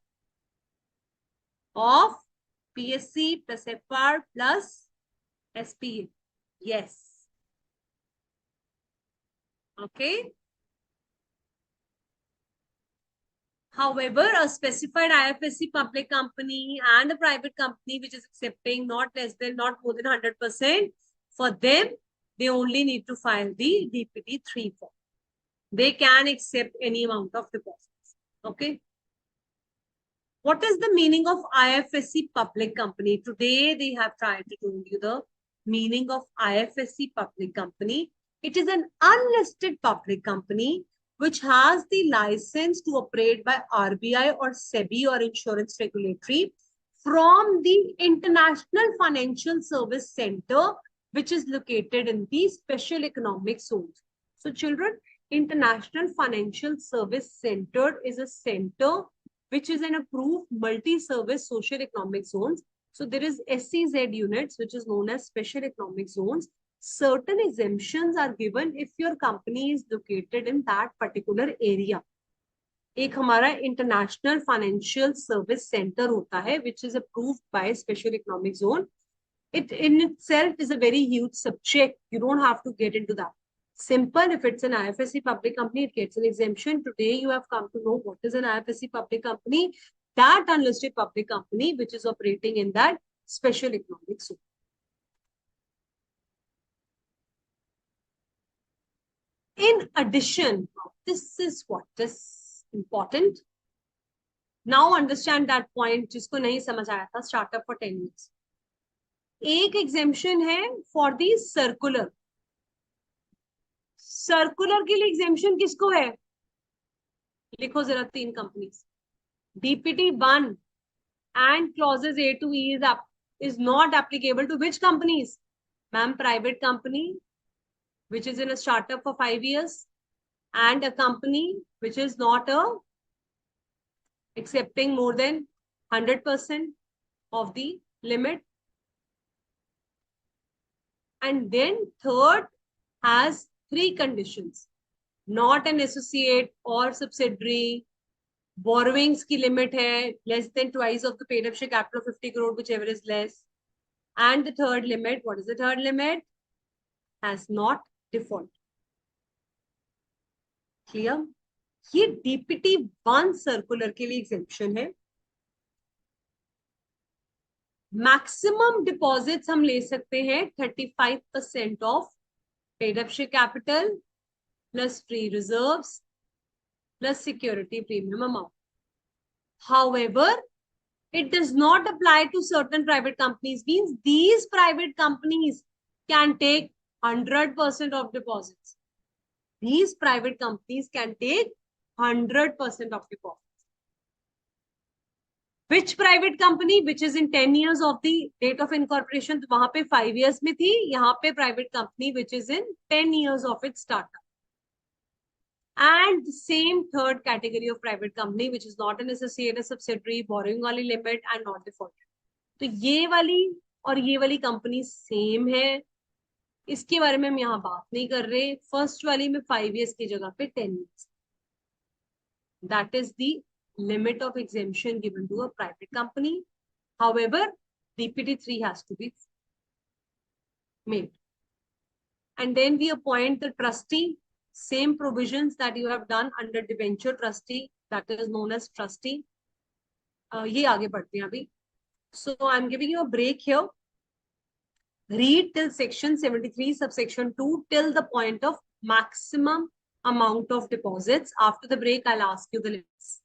Of PSC plus FR plus SPA. Yes. Okay. However, a specified IFSC public company and a private company which is accepting not more than 100%, for them, they only need to file the DPD 3 form. They can accept any amount of deposits. Okay. What is the meaning of IFSC public company? Today, they have tried to tell you the meaning of IFSC public company. It is an unlisted public company which has the license to operate by RBI or SEBI or insurance regulatory from the International Financial Service Center, which is located in the special economic zones. So children, International Financial Service Center is a center which is an approved multi-service social economic zones. So there is SEZ units, which is known as special economic zones. Certain exemptions are given if your company is located in that particular area. एक हमारा international financial service centre होता है which is approved by special economic zone. It in itself is a very huge subject. You don't have to get into that. Simple, if it's an IFSC public company, it gets an exemption. Today, you have come to know what is an IFSC public company, that unlisted public company which is operating in that special economic zone. In addition, this is what is important. Now understand that point जिसको नहीं समझ आया था, startup for 10 years. एक exemption है for the circular. Circular के लिए exemption किसको है? लिखो जरा 3 companies. DPT 1 and clauses A to E is not applicable to which companies? Ma'am, private company which is in a startup for 5 years and a company which is not accepting more than 100% of the limit. And then third has 3 conditions: not an associate or subsidiary, borrowings की limit है less than twice of the paid up share capital of 50 crore, whichever is less. And the third limit, what is the third limit? Has not default. Clear? ये DPT 1 circular के लिए exemption है. Maximum deposits हम ले सकते हैं 35% of paid up share capital plus free reserves plus security premium amount. However, it does not apply to certain private companies. Means these private companies can take 100% of deposits. These private companies can take 100% of deposits. Which private company? Which is in 10 years of the date of incorporation. तो वहां पे 5 years में थी. यहाँ पे private company which is in 10 years of its startup. And the same third category of private company which is not an associate, a subsidiary, borrowing वाली limit and not defaulted. तो ये वाली और ये वाली कंपनी सेम है. इसके बारे में हम यहाँ बात नहीं कर रहे. फर्स्ट वाली में 5 years की जगह पे 10 years. That is the limit of exemption given to a private company. However, DPT3 has to be made. And then we appoint the trustee. Same provisions that you have done under debenture trustee, that is known as trustee. ये आगे बढ़ते हैं अभी. So I'm giving you a break here. Read till section 73 subsection 2 till the point of maximum amount of deposits. After the break, I'll ask you the limits.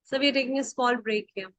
So we are taking a small break here.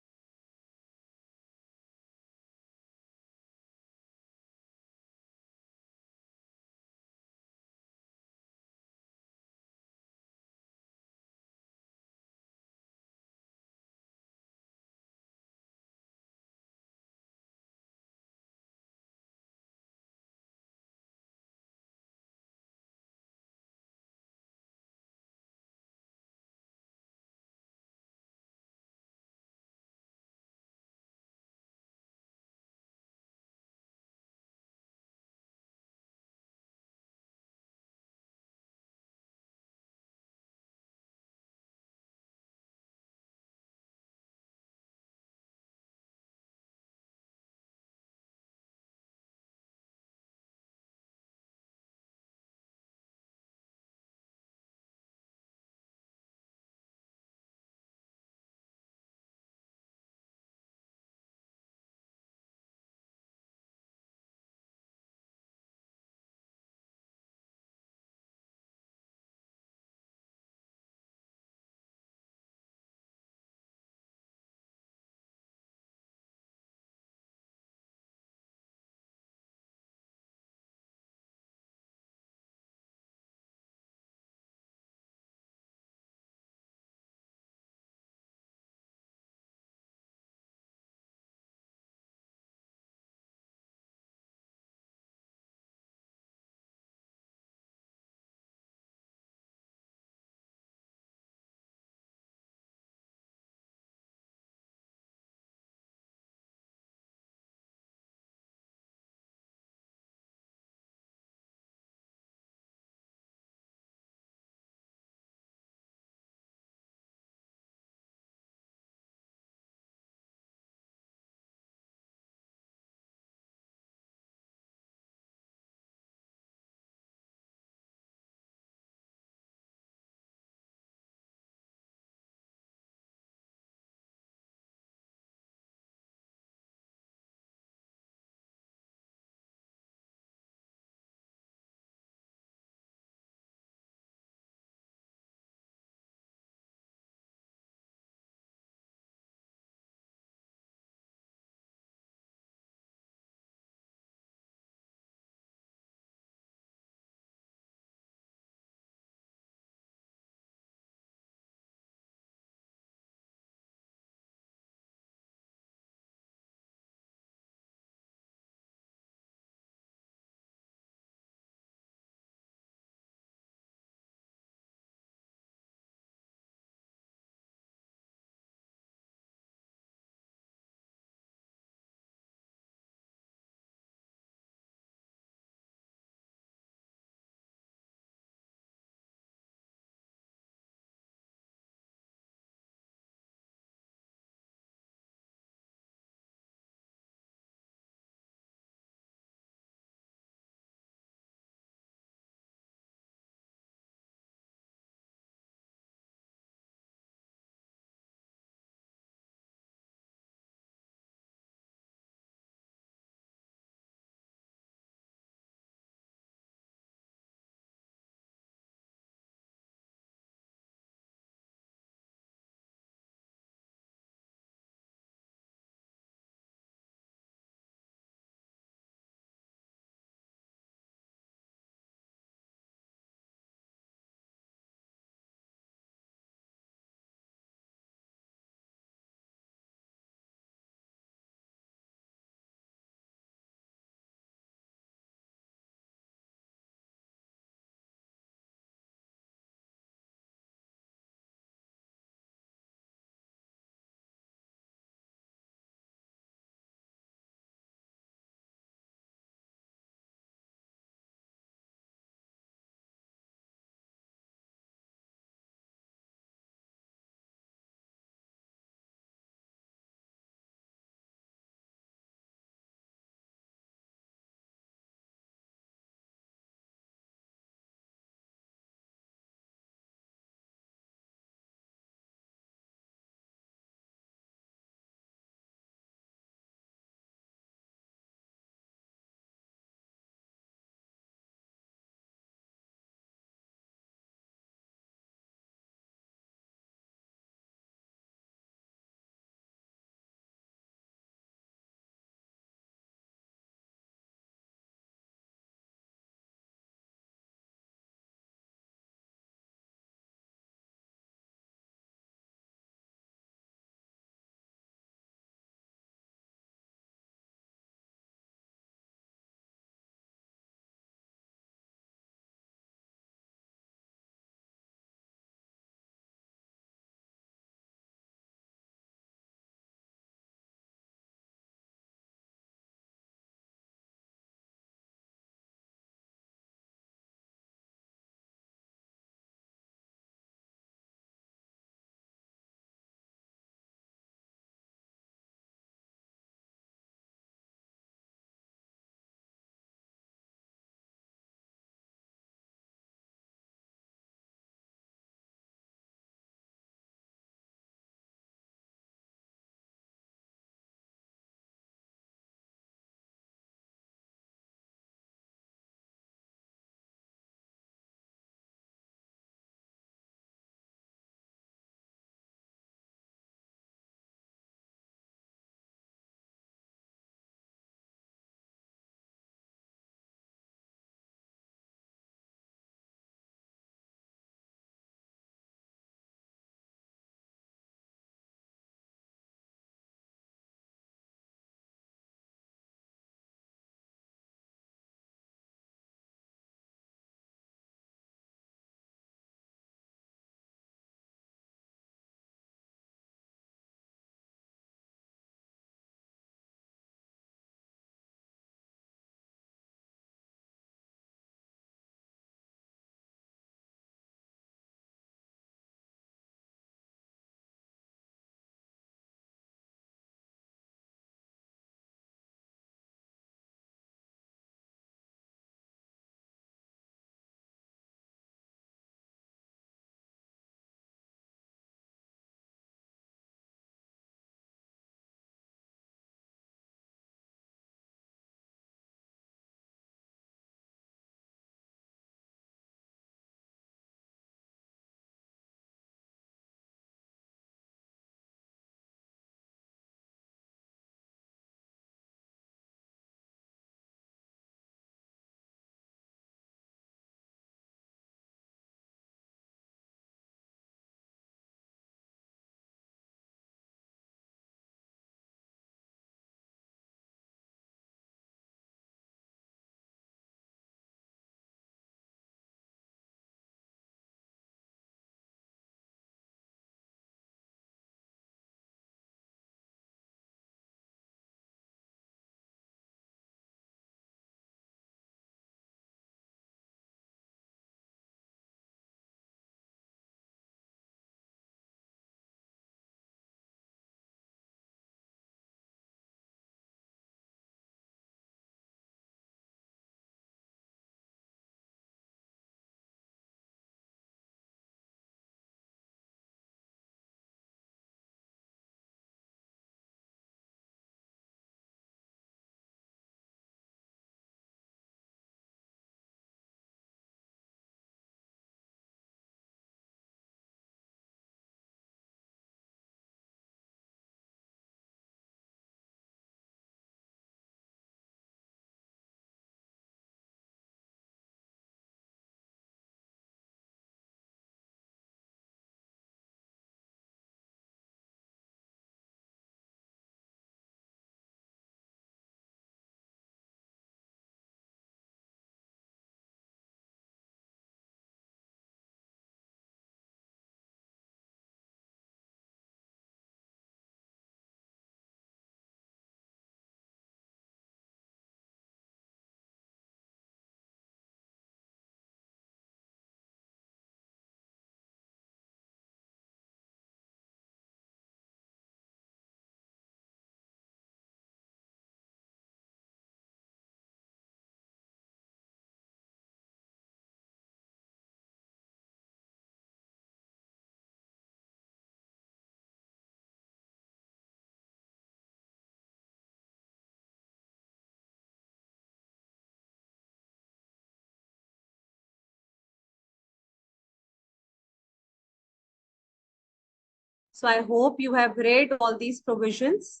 So I hope you have read all these provisions.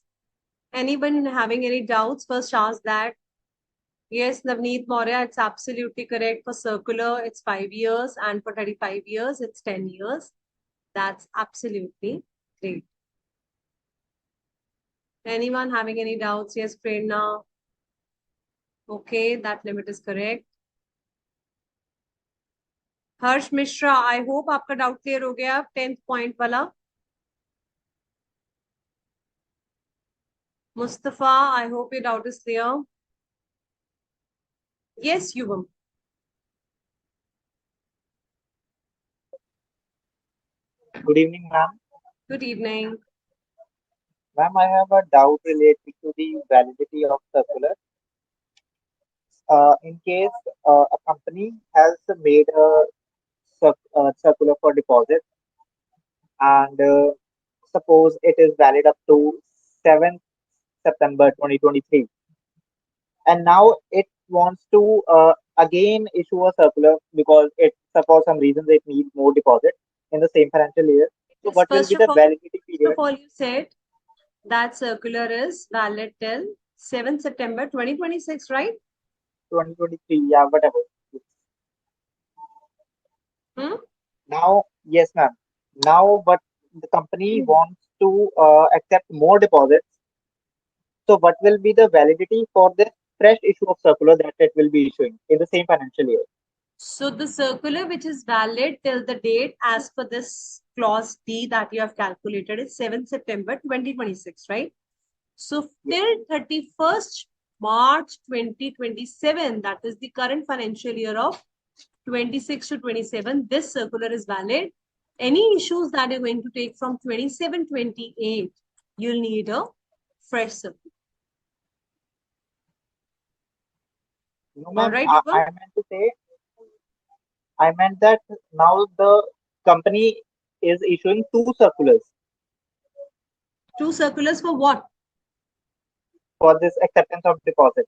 Anyone having any doubts, first ask that. Yes, Navneet Maurya, it's absolutely correct. For circular, it's 5 years, and for 35 years, it's 10 years. That's absolutely great. Anyone having any doubts? Yes, Prerna. Okay, that limit is correct. Harsh Mishra, I hope आपका doubt clear हो गया 10th point वाला. Mustafa, I hope your doubt is clear. Yes Yuvam. Good evening, ma'am. Good evening. Ma'am, I have a doubt related to the validity of circular. In case a company has made a circular for deposit, and suppose it is valid up to 7th September 2023, and now it wants to again issue a circular because for some reasons it needs more deposit in the same financial year. So, Yes, what will be the validity period? you said that circular is valid till 7th September 2026, right? 2023, yeah, whatever. Hmm? Now, yes, ma'am. Now, but the company wants to accept more deposits. So, what will be the validity for this fresh issue of circular that it will be issuing in the same financial year? So the circular which is valid till the date as per this clause D that you have calculated is 7th September 2026, right? So till 31st March 2027, that is the current financial year of 26 to 27, this circular is valid. Any issues that you're going to take from 27-28, you'll need a fresh circular. No, ma'am. Alright, I meant to say, I meant that now the company is issuing two circulars two circulars for what? for this acceptance of deposit.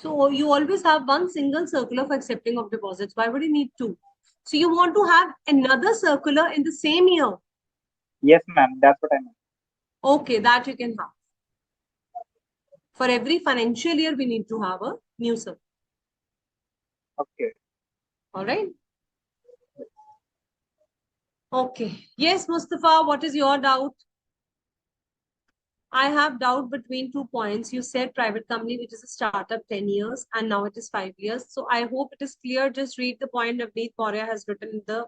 So you always have one single circular for accepting of deposits. Why would you need two? So you want to have another circular in the same year. Yes, ma'am. That's what I meant. Okay, that you can have. For every financial year, we need to have a new circular. Okay. All right. Okay. Yes, Mustafa, what is your doubt? I have doubt between 2 points. You said private company, which is a startup 10 years, and now it is 5 years. So I hope it is clear. Just read the point Navneet Maurya has written in the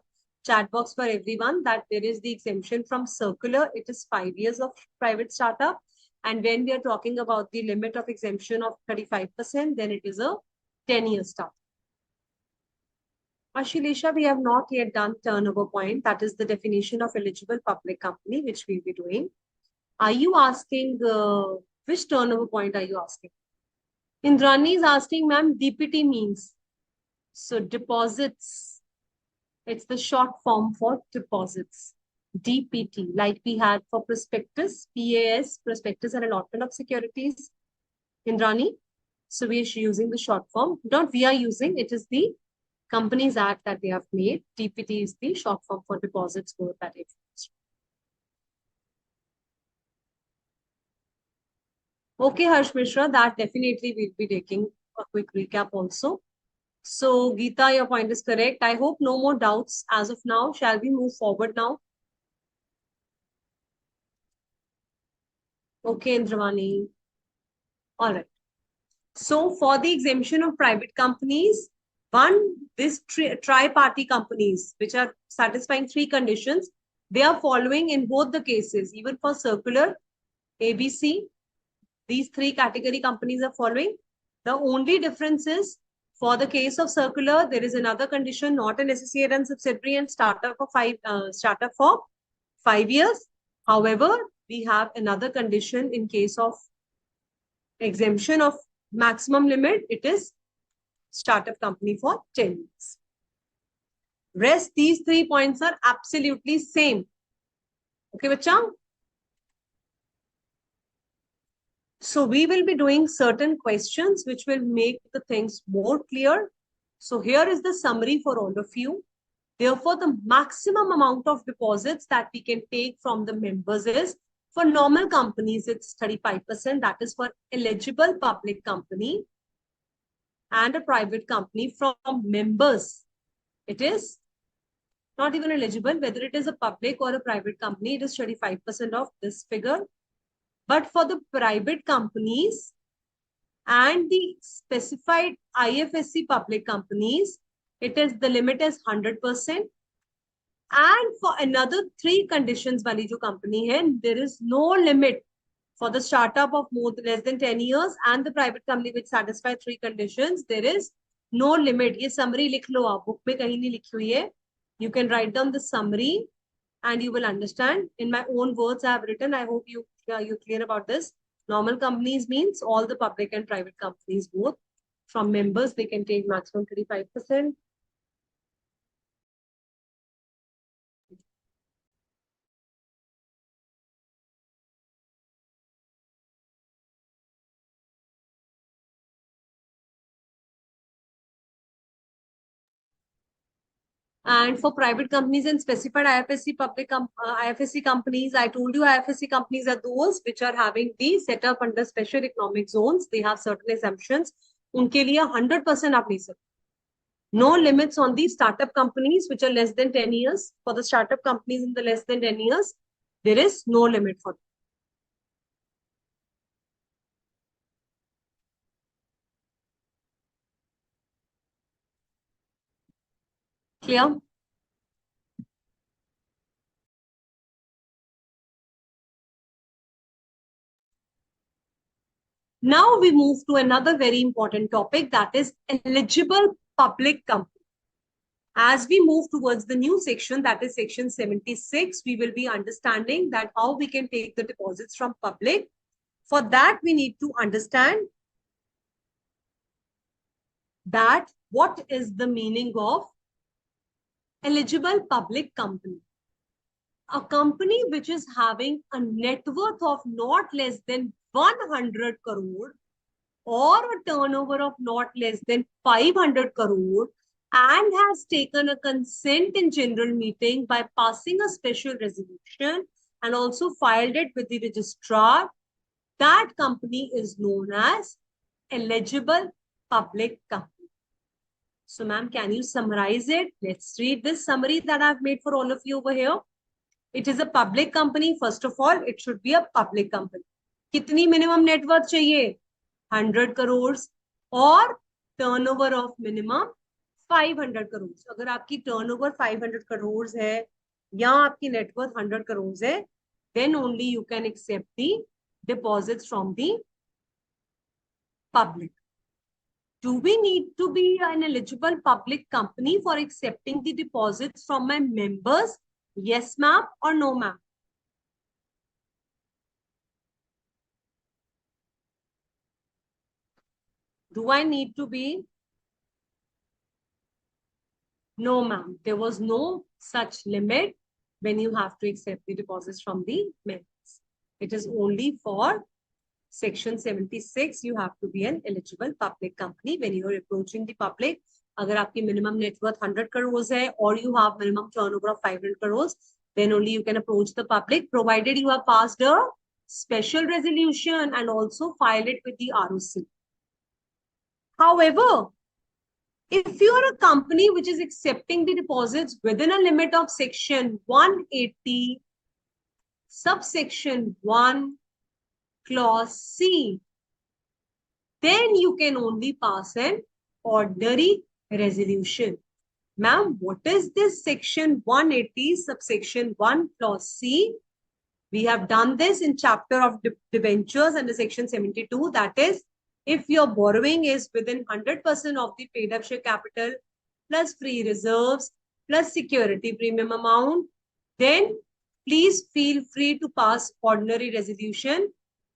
chat box for everyone that there is the exemption from circular. It is 5 years of private startup. And when we are talking about the limit of exemption of 35%, then it is a 10-year startup. Ashilesha, we have not yet done turnover point. That is the definition of eligible public company, which we'll be doing. Are you asking which turnover point are you asking? Indrani is asking, ma'am, DPT means. So deposits, it's the short form for deposits. DPT, like we had for prospectus, PAS, prospectus and allotment of securities. Indrani. So we are using the short form. Not we are using, it is the Companies Act that they have made. DPT is the short form for deposits board that they've used. Okay, Harsh Mishra, that definitely we'll be taking a quick recap also. So, Geeta, your point is correct. I hope no more doubts as of now. Shall we move forward now? Okay, Indravani. All right. So, for the exemption of private companies, this tri-party companies, which are satisfying 3 conditions, they are following in both the cases, even for circular, ABC, these 3 category companies are following. The only difference is for the case of circular, there is another condition, not an associate and subsidiary and startup for 5 years. However, we have another condition in case of exemption of maximum limit. It is startup company for 10 years. Rest, these 3 points are absolutely same. Okay, bacha? So we will be doing certain questions which will make the things more clear. So here is the summary for all of you. Therefore, the maximum amount of deposits that we can take from the members is, for normal companies, it's 35%. That is for eligible public company and a private company. From members, it is not even eligible. Whether it is a public or a private company, it is 35% of this figure. But for the private companies and the specified IFSC public companies, it is, the limit is 100%. And for another 3 conditions वाली जो company है, there is no limit for the startup of less than 10 years and the private company which satisfy 3 conditions. There is no limit. ये summary लिख लो आप, book में कहीं नहीं लिखी हुई है. You can write down the summary and you will understand. In my own words I have written. I hope you're clear about this. Normal companies means all the public and private companies both. From members, they can take maximum 35%. And for private companies and specified IFSC IFSC companies, I told you IFSC companies are those which are having the setup under special economic zones. They have certain exemptions. उनके लिए 100% आप ले सकते. No limits on the startup companies which are less than 10 years. For the startup companies in the less than 10 years, there is no limit for them. Clear? Now we move to another very important topic, that is eligible public company. As we move towards the new section, that is section 76, we will be understanding that how we can take the deposits from public. For that, we need to understand that what is the meaning of eligible public company. A company which is having a net worth of not less than 100 crore or a turnover of not less than 500 crore and has taken a consent in general meeting by passing a special resolution and also filed it with the registrar, that company is known as eligible public company. So ma'am, can you summarize it? Let's read this summary that I've made for all of you over here. It is a public company. First of all, it should be a public company. कितनी minimum net worth चाहिए? 100 crores और turnover of minimum 500 crores. अगर आपकी turnover 500 crores है या आपकी net worth 100 crores है, then only you can accept the deposits from the public. Do we need to be an eligible public company for accepting the deposits from my members? Yes, ma'am, or no, ma'am? Do I need to be? No, ma'am. There was no such limit when you have to accept the deposits from the members. It is only for Section 76, you have to be an eligible public company when you are approaching the public. अगर आपकी minimum net worth 100 crores है or you have minimum turnover of 500 crores, then only you can approach the public, provided you have passed a special resolution and also filed it with the ROC. However, if you are a company which is accepting the deposits within a limit of Section 180, subsection 1, clause C, then you can only pass an ordinary resolution. Ma'am, what is this section 180 subsection 1 clause C? We have done this in chapter of debentures under section 72. That is, if your borrowing is within 100% of the paid up share capital plus free reserves plus security premium amount, then please feel free to pass ordinary resolution.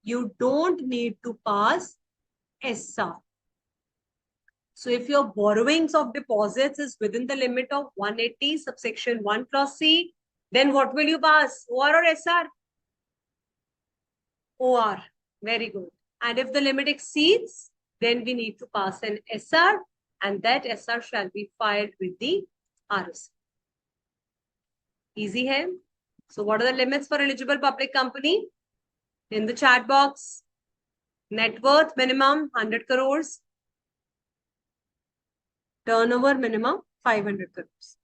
You don't need to pass SR. So if your borrowings of deposits is within the limit of 180 subsection 1 clause C, then what will you pass? OR or SR? OR. Very good. And if the limit exceeds, then we need to pass an SR, and that SR shall be filed with the ROC. Easy hai. So what are the limits for eligible public company? In the chat box. Net worth minimum 100 crores. Turnover minimum 500 crores.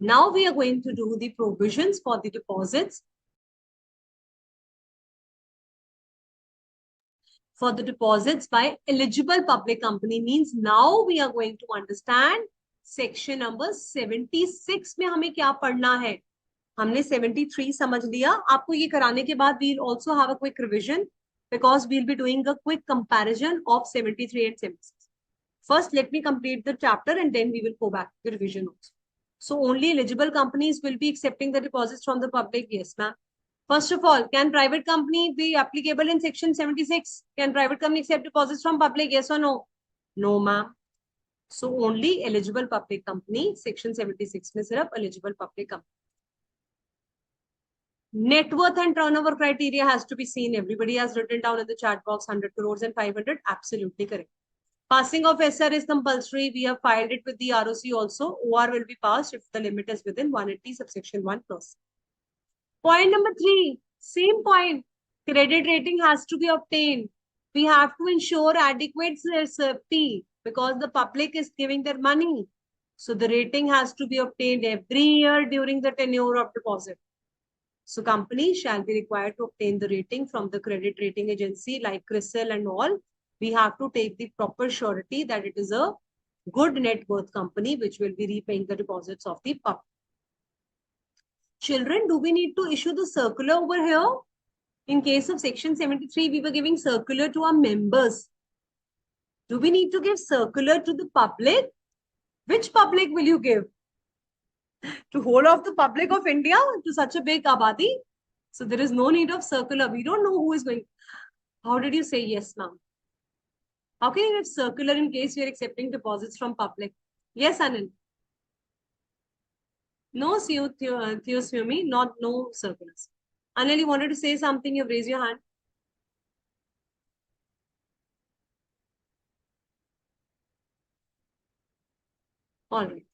Now we are going to do the provisions for the deposits. For the deposits by eligible public company means now we are going to understand section number 76 में हमें क्या पढ़ना है. हमने 73 समझ लिया. आपको ये कराने के बाद we'll also have a quick revision because we'll be doing a quick comparison of 73 and 76. First, let me complete the chapter and then we will go back to the revision also. So only eligible companies will be accepting the deposits from the public. Yes, ma'am. First of all, can private company be applicable in section 76? Can private company accept deposits from public? Yes or no? No, ma'am. So only eligible public company, section 76 में सिर्फ eligible public company. Net worth and turnover criteria has to be seen. Everybody has written down in the chat box 100 crores and 500. Absolutely correct. Passing of SR is compulsory. We have filed it with the ROC also. OR will be passed if the limit is within 180 subsection 1 plus. Point number 3, same point. Credit rating has to be obtained. We have to ensure adequate safety because the public is giving their money. So the rating has to be obtained every year during the tenure of deposit. So companies shall be required to obtain the rating from the credit rating agency like CRISIL and all. We have to take the proper surety that it is a good net worth company which will be repaying the deposits of the public. Children, do we need to issue the circular over here? In case of section 73, we were giving circular to our members. Do we need to give circular to the public? Which public will you give? To whole of the public of India, to such a big abadi? So there is no need of circular. We don't know who is going. How did you say yes, ma'am? How can you give circular in case we are accepting deposits from public? Yes, Anand. No, Theosumi, not no circulars. Anil, you wanted to say something, you've raised your hand. All right.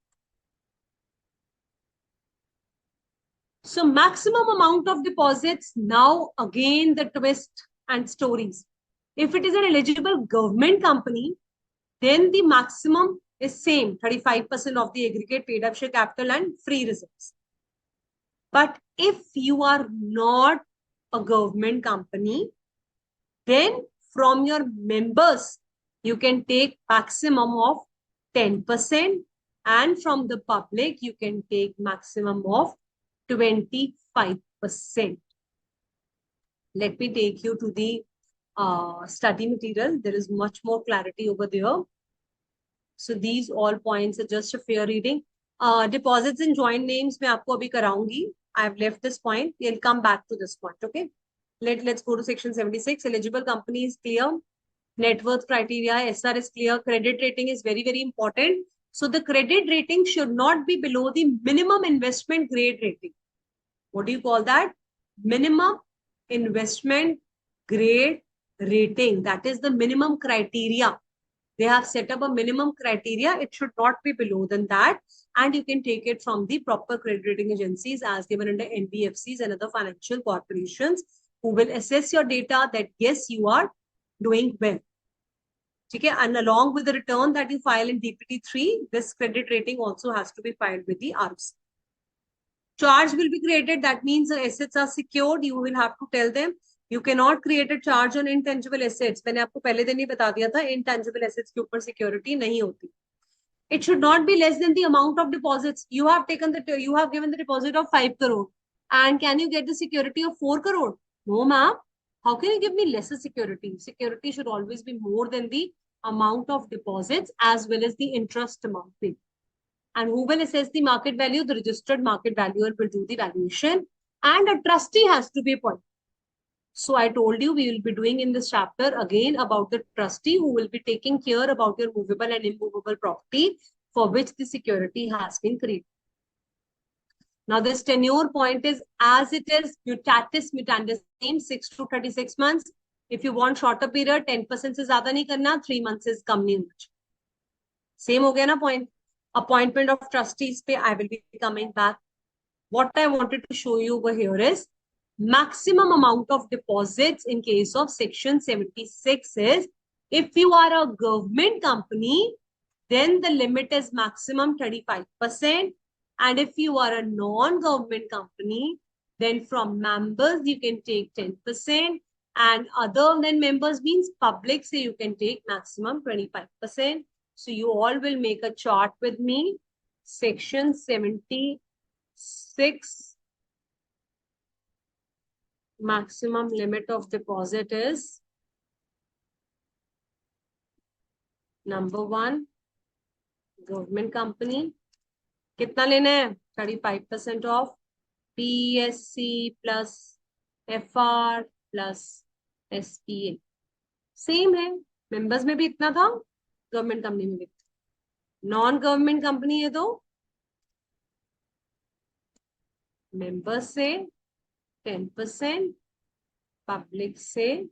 So maximum amount of deposits, now again the twist and stories. If it is an eligible government company, then the maximum is same, 35% of the aggregate paid up share capital and free reserves. But if you are not a government company, then from your members, you can take maximum of 10%, and from the public, you can take maximum of 25%. Let me take you to the study material. There is much more clarity over there. So these all points are just a fair reading. Deposits in joint names, मैं आपको अभी कराऊंगी. I have left this point. We'll come back to this point. Okay. Let's go to section 76. Eligible company is clear. Net worth criteria, SR is clear. Credit rating is very, very important. So the credit rating should not be below the minimum investment grade rating. What do you call that? Minimum investment grade rating. That is the minimum criteria. They have set up a minimum criteria. It should not be below than that. And you can take it from the proper credit rating agencies as given under NBFCs and other financial corporations who will assess your data that yes, you are doing well. Okay? And along with the return that you file in DPT3, this credit rating also has to be filed with the ROC. Charge will be created. That means the assets are secured. You will have to tell them. You cannot create a charge on intangible assets. मैंने आपको पहले दिन ही बता दिया था, intangible assets के ऊपर security नहीं होती. It should not be less than the amount of deposits. You have given the deposit of 5 crore. And can you get the security of 4 crore? No, ma'am. How can you give me lesser security? Security should always be more than the amount of deposits as well as the interest amount paid. And who will assess the market value? The registered market valuer will do the valuation. And a trustee has to be appointed. So I told you we will be doing in this chapter again about the trustee who will be taking care about your movable and immovable property for which the security has been created. Now this tenure point is as it is mutatis mutandis, same 6 to 36 months. If you want shorter period, 10% से ज़्यादा नहीं करना, 3 months is कम नहीं होना चाहिए. Same हो गया ना point. Appointment of trustees पे I will be coming back. What I wanted to show you over here is maximum amount of deposits in case of section 76 is if you are a government company, then the limit is maximum 35%. And if you are a non-government company, then from members you can take 10%. And other than members means public, so you can take maximum 25%. So you all will make a chart with me. Section 76 maximum limit of deposit is number 1 government company. कितना लेना है? 35% of PSC plus FR plus SPA. Same है, members में भी इतना था, government company में भी. नॉन गवर्नमेंट कंपनी है तो मेंबर्स से 10%, पब्लिक से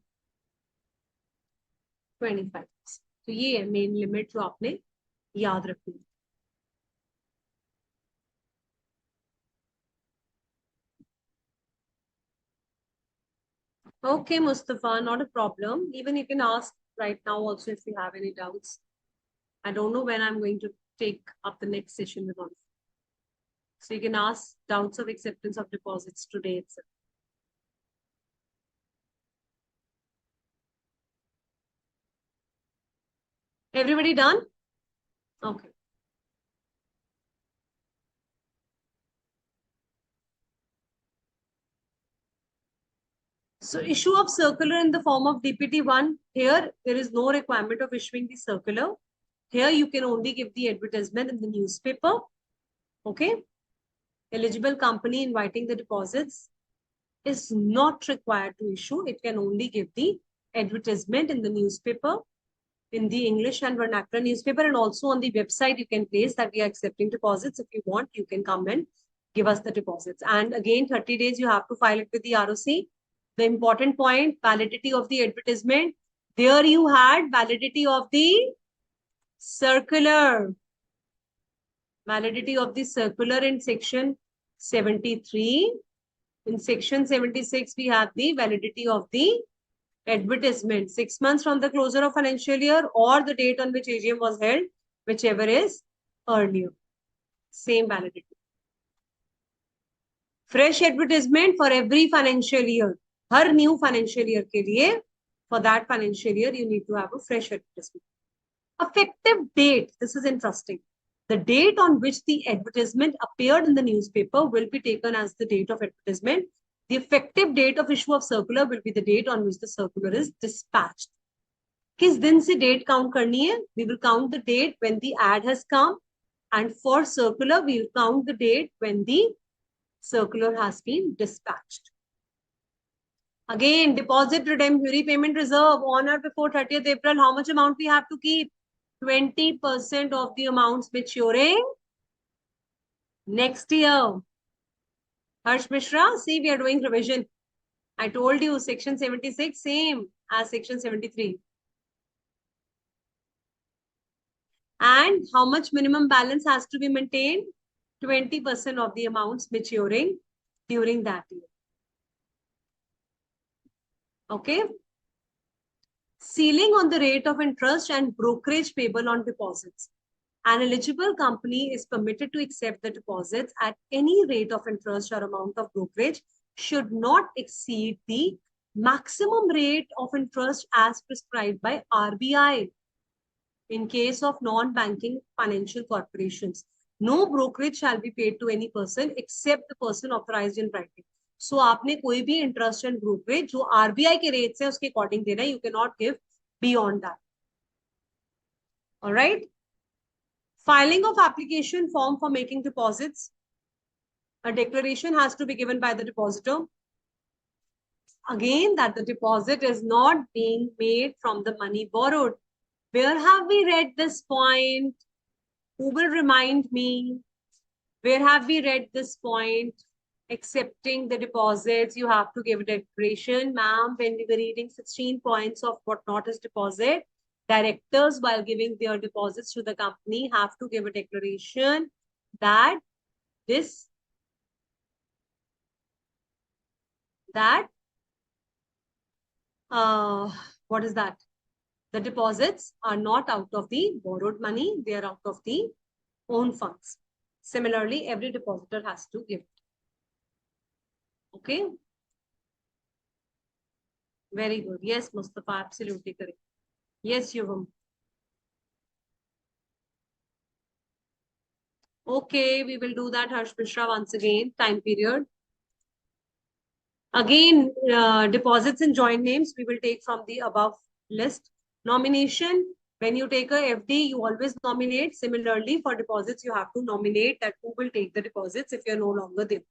25%. तो ये है मेन लिमिट जो आपने याद रखनी है. Okay, Mustafa, not a problem. Even you can ask right now also if you have any doubts. I don't know when I'm going to take up the next session with all of you. So you can ask doubts of acceptance of deposits today itself. Everybody done? Okay. So issue of circular in the form of DPT-1. Here, there is no requirement of issuing the circular. Here, you can only give the advertisement in the newspaper. Okay. Eligible company inviting the deposits is not required to issue. It can only give the advertisement in the newspaper, in the English and vernacular newspaper, and also on the website you can place that we are accepting deposits. If you want, you can come and give us the deposits. And again, 30 days you have to file it with the ROC. The important point, validity of the advertisement. There you had validity of the circular. Validity of the circular in section 73. In section 76, we have the validity of the advertisement. 6 months from the closure of financial year or the date on which AGM was held, whichever is earlier. Same validity. Fresh advertisement for every financial year. Her new financial year ke liye, for that financial year, you need to have a fresh advertisement. Effective date. This is interesting. The date on which the advertisement appeared in the newspaper will be taken as the date of advertisement. The effective date of issue of circular will be the date on which the circular is dispatched. किस दिन से date count करनी है? We will count the date when the ad has come, and for circular we will count the date when the circular has been dispatched. Again, deposit repayment reserve on or before 30th April. How much amount we have to keep? 20% of the amounts maturing next year. Harsh Mishra, see, we are doing revision. I told you section 76, same as section 73. And how much minimum balance has to be maintained? 20% of the amounts maturing during that year. Okay. Ceiling on the rate of interest and brokerage payable on deposits. An eligible company is permitted to accept the deposits at any rate of interest or amount of brokerage should not exceed the maximum rate of interest as prescribed by RBI. In case of non-banking financial corporations, no brokerage shall be paid to any person except the person authorized in writing. So आपने कोई भी interest and brokerage जो RBI के rates है उसके according देना है, you cannot give beyond that. All right. Filing of application form for making deposits. A declaration has to be given by the depositor. again that the deposit is not being made from the money borrowed. Where have we read this point? Who will remind me? Where have we read this point? Accepting the deposits, you have to give a declaration. Ma'am, when we were reading 16 points of what not is deposit, directors, while giving their deposits to the company, have to give a declaration that this, that, what is that? The deposits are not out of the borrowed money, they are out of the own funds. Similarly, every depositor has to give. Okay. Very good. Yes, Mustafa, absolutely correct. Yes, Yuvam. Okay, we will do that, Harsh Mishra, once again. Time period. Again, deposits and joint names, we will take from the above list. Nomination, when you take a FD, you always nominate. Similarly, for deposits, you have to nominate that who will take the deposits if you're no longer there.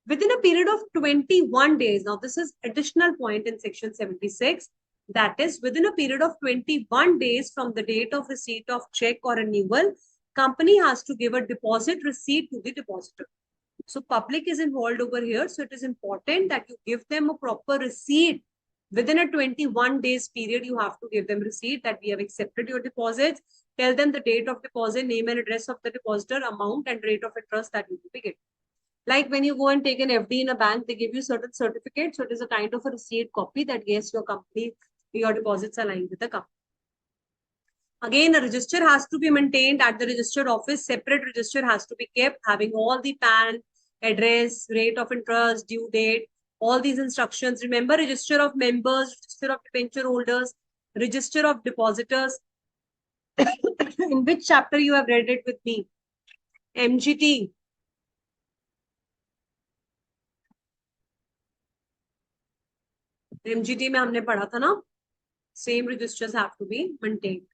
Within a period of 21 days, now this is additional point in section 76, that is within a period of 21 days from the date of receipt of check or renewal, company has to give a deposit receipt to the depositor. So public is involved over here. So it is important that you give them a proper receipt. Within a 21 days period, you have to give them receipt that we have accepted your deposits. Tell them the date of deposit, name and address of the depositor, amount and rate of interest that you will be getting. Like when you go and take an FD in a bank, they give you certain certificates. So it is a kind of a receipt copy that yes, your company, your deposits are lying with the company. Again, a register has to be maintained at the registered office. Separate register has to be kept, having all the PAN, address, rate of interest, due date, all these instructions. Remember, register of members, register of debenture holders, register of depositors. In which chapter you have read it with me? MGT. MGT में हमने पढ़ा था ना? Same registers have to be maintained.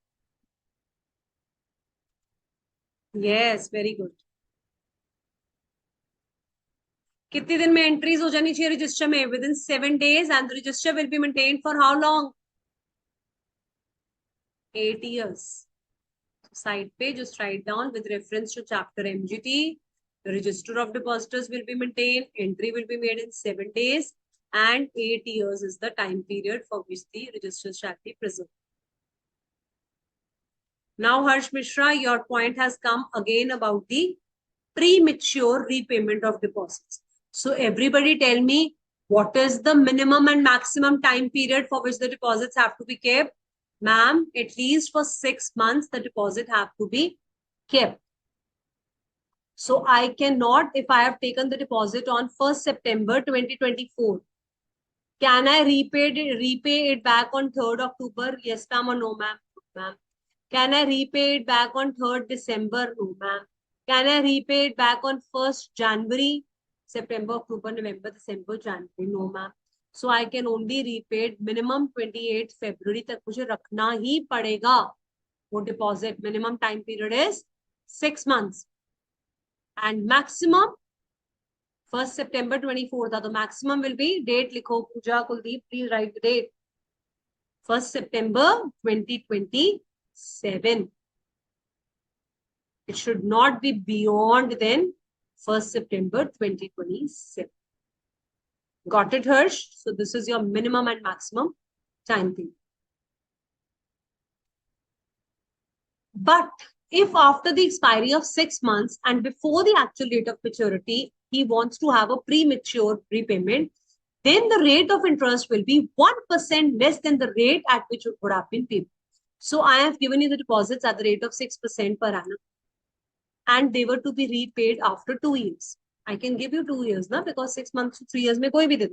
Yes, very good. कितने दिन में entries हो जानी चाहिए रजिस्टर में? Within 7 days, and the register will be maintained for how long? 8 years. Side page, just write down with reference to chapter MGT. The register of depositors will be maintained. Entry will be made in 7 days, and 8 years is the time period for which the register shall be preserved. Now, Harsh Mishra, your point has come again about the premature repayment of deposits. So everybody tell me, what is the minimum and maximum time period for which the deposits have to be kept? Ma'am, at least for 6 months, the deposit have to be kept. So I cannot, if I have taken the deposit on 1st September 2024, can I repay it back on 3rd October? Yes, ma'am, or no, ma'am? Ma'am. Can I repay it back on 3rd December? No, ma'am. Can I repay it back on 1st January? September, October, November, December, January? No, ma'am. So I can only repay it minimum 28th February तक मुझे रखना ही पड़ेगा वो deposit. Minimum time period is 6 months. And maximum 1st September 24 था. The maximum will be, date लिखो पूजा Kuldeep, please write the date. 1st September 2027. It should not be beyond then 1st September 2027. Got it, Harsh? So this is your minimum and maximum time period. But if after the expiry of 6 months and before the actual date of maturity, he wants to have a premature repayment, then the rate of interest will be 1% less than the rate at which it would have been paid. So I have given you the deposits at the rate of 6% per annum, and they were to be repaid after 2 years. I can give you 2 years, na? Because 6 months to 3 years mein koi bhi de.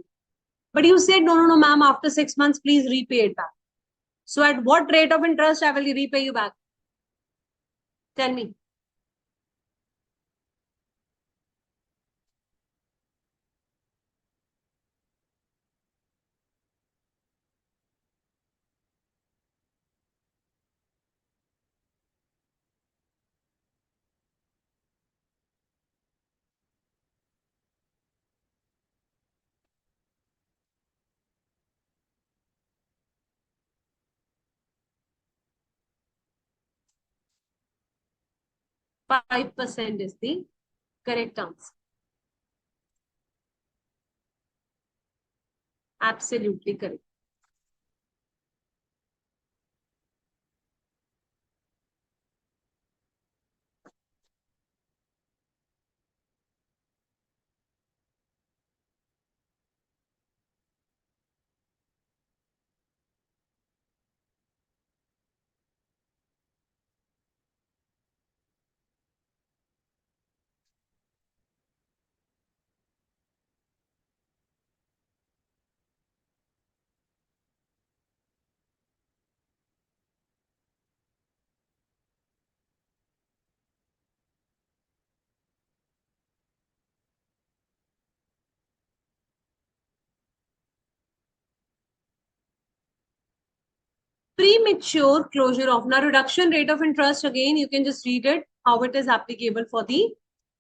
But you said, no, ma'am, after 6 months, please repay it back. So at what rate of interest I will repay you back? Tell me. 5% is the correct answer. Absolutely correct. Premature closure of, now reduction rate of interest, again you can just read it how it is applicable for the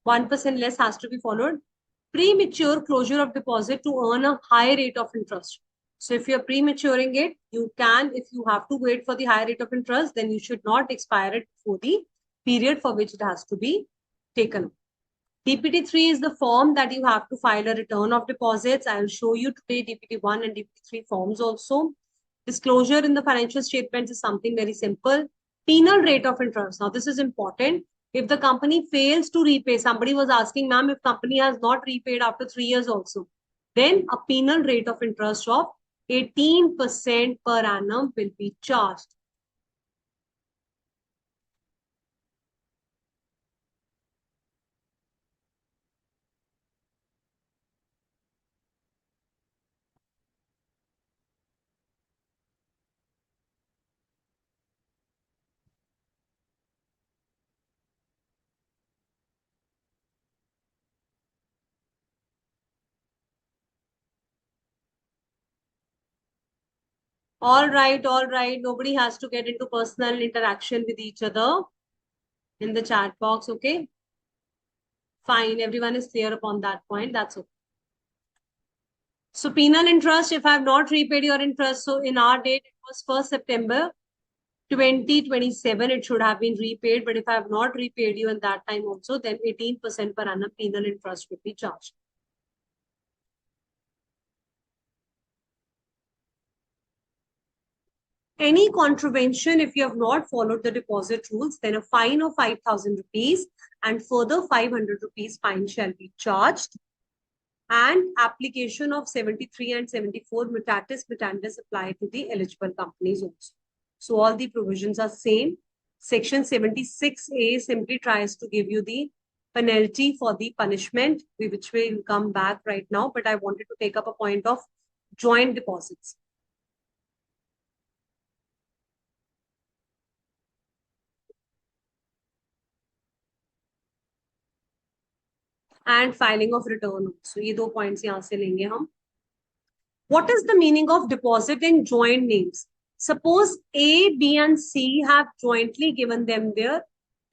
1% less has to be followed. Premature closure of deposit to earn a high rate of interest. So if you're prematuring it, you can, if you have to wait for the high rate of interest, then you should not expire it before the period for which it has to be taken. DPT3 is the form that you have to file a return of deposits. I'll show you today DPT1 and DPT3 forms also. Disclosure in the financial statements is something very simple. Penal rate of interest. Now, this is important. If the company fails to repay, somebody was asking, ma'am, if company has not repaid after 3 years also, then a penal rate of interest of 18% per annum will be charged. All right, all right. Nobody has to get into personal interaction with each other in the chat box, okay? Fine, everyone is clear upon that point. That's okay. So penal interest, if I have not repaid your interest, so in our date, it was 1st September 2027, it should have been repaid. But if I have not repaid you in that time also, then 18% per annum penal interest will be charged. Any contravention, if you have not followed the deposit rules, then a fine of 5,000 rupees and further 500 rupees fine shall be charged. And application of 73 and 74 mutatis mutandis apply to the eligible companies also. So all the provisions are same. Section 76A simply tries to give you the penalty for the punishment, which will come back right now. But I wanted to take up a point of joint deposits. And filing of return. So ये दो points यहाँ से लेंगे हम. What is the meaning of deposit in joint names? Suppose A, B, and C have jointly given them their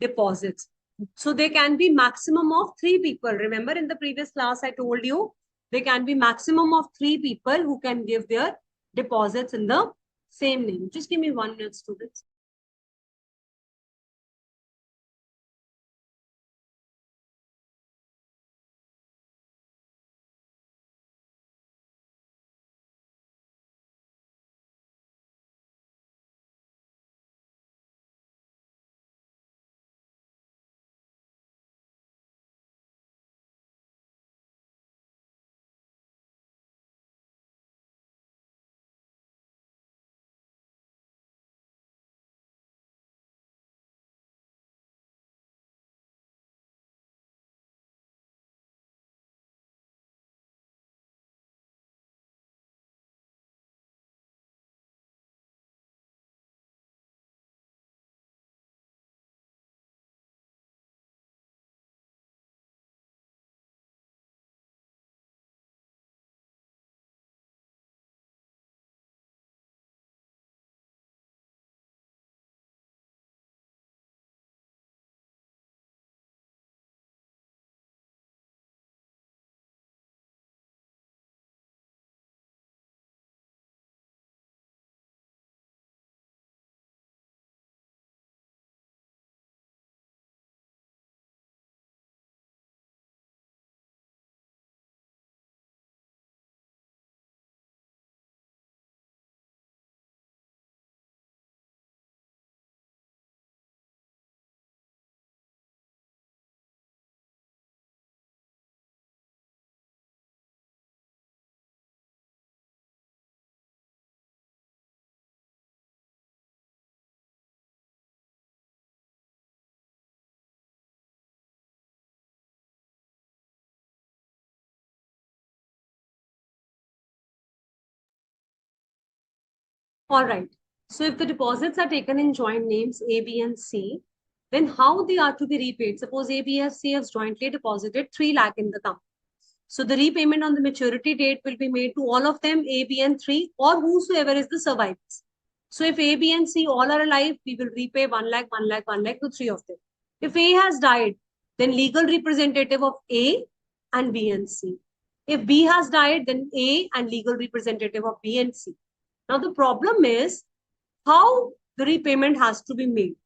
deposits. So there can be maximum of 3 people. Remember in the previous class, I told you, there can be maximum of 3 people who can give their deposits in the same name. Just give me 1 minute, students. All right. So if the deposits are taken in joint names A, B, and C, then how they are to be repaid? Suppose A, B, and C has jointly deposited 3 lakh in the company. So the repayment on the maturity date will be made to all of them, A, B, and 3, or whosoever is the survivors. So if A, B, and C all are alive, we will repay 1 lakh, 1 lakh, 1 lakh to 3 of them. If A has died, then legal representative of A and B and C. If B has died, then A and legal representative of B and C. Now the problem is how the repayment has to be made.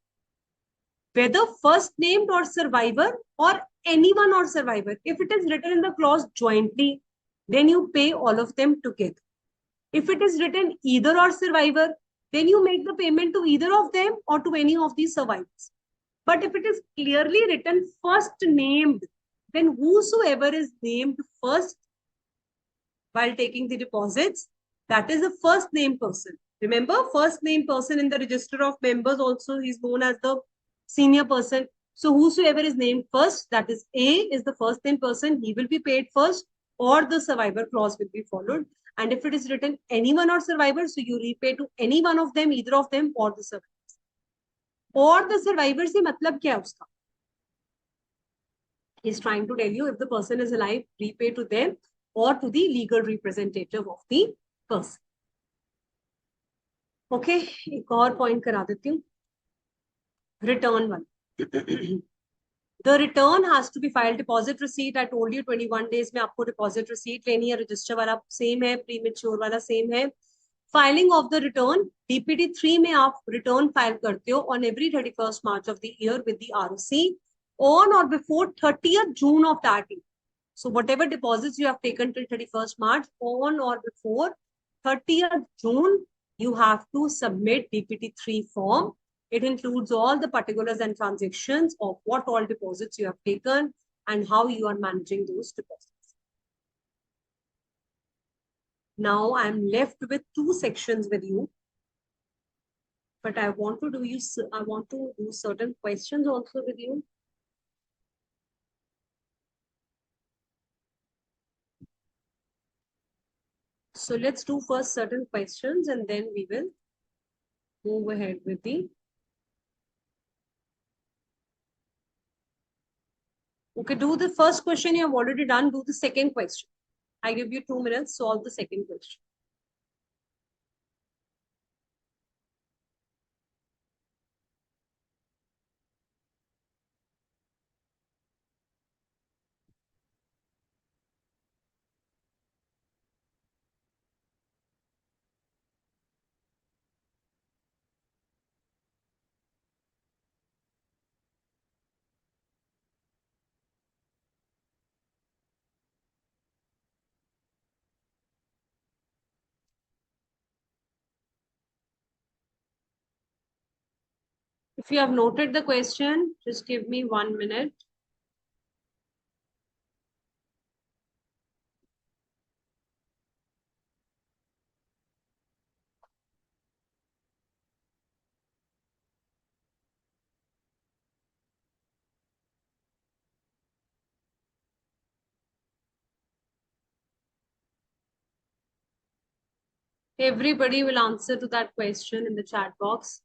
Whether first named or survivor or anyone or survivor. If it is written in the clause jointly, then you pay all of them together. If it is written either or survivor, then you make the payment to either of them or to any of these survivors. But if it is clearly written first named, then whosoever is named first while taking the deposits, that is the first name person. Remember, first name person in the register of members also is known as the senior person. So whosoever is named first, that is A is the first name person, he will be paid first, or the survivor clause will be followed. And if it is written anyone or survivor, so you repay to any one of them, either of them, or the survivors. Or the survivor से मतलब क्या है उसका? He's trying to tell you if the person is alive, repay to them or to the legal representative of the person. Okay एक और point करा देती हूँ रिटर्न वाला the return has to be file deposit receipt I told you 21 days में आपको deposit receipt लेनी है रजिस्टर वाला सेम है प्री मेच्योर वाला सेम है filing of the return DPT 3 में आप रिटर्न फाइल करते हो on every 31st March of the year with the ROC on और before 30th June of that year so whatever deposits you have taken till 31st March on or before 30th June you have to submit DPT3 form. It includes all the particulars and transactions of what all deposits you have taken and how you are managing those deposits. Now I am left with 2 sections with you, but I want to do certain questions also with you. So let's do first certain questions and then we will move ahead with the Okay, do the first question you have already done. Do the second question. I give you 2 minutes. Solve the second question. If you have noted the question, just give me 1 minute. Everybody will answer to that question in the chat box.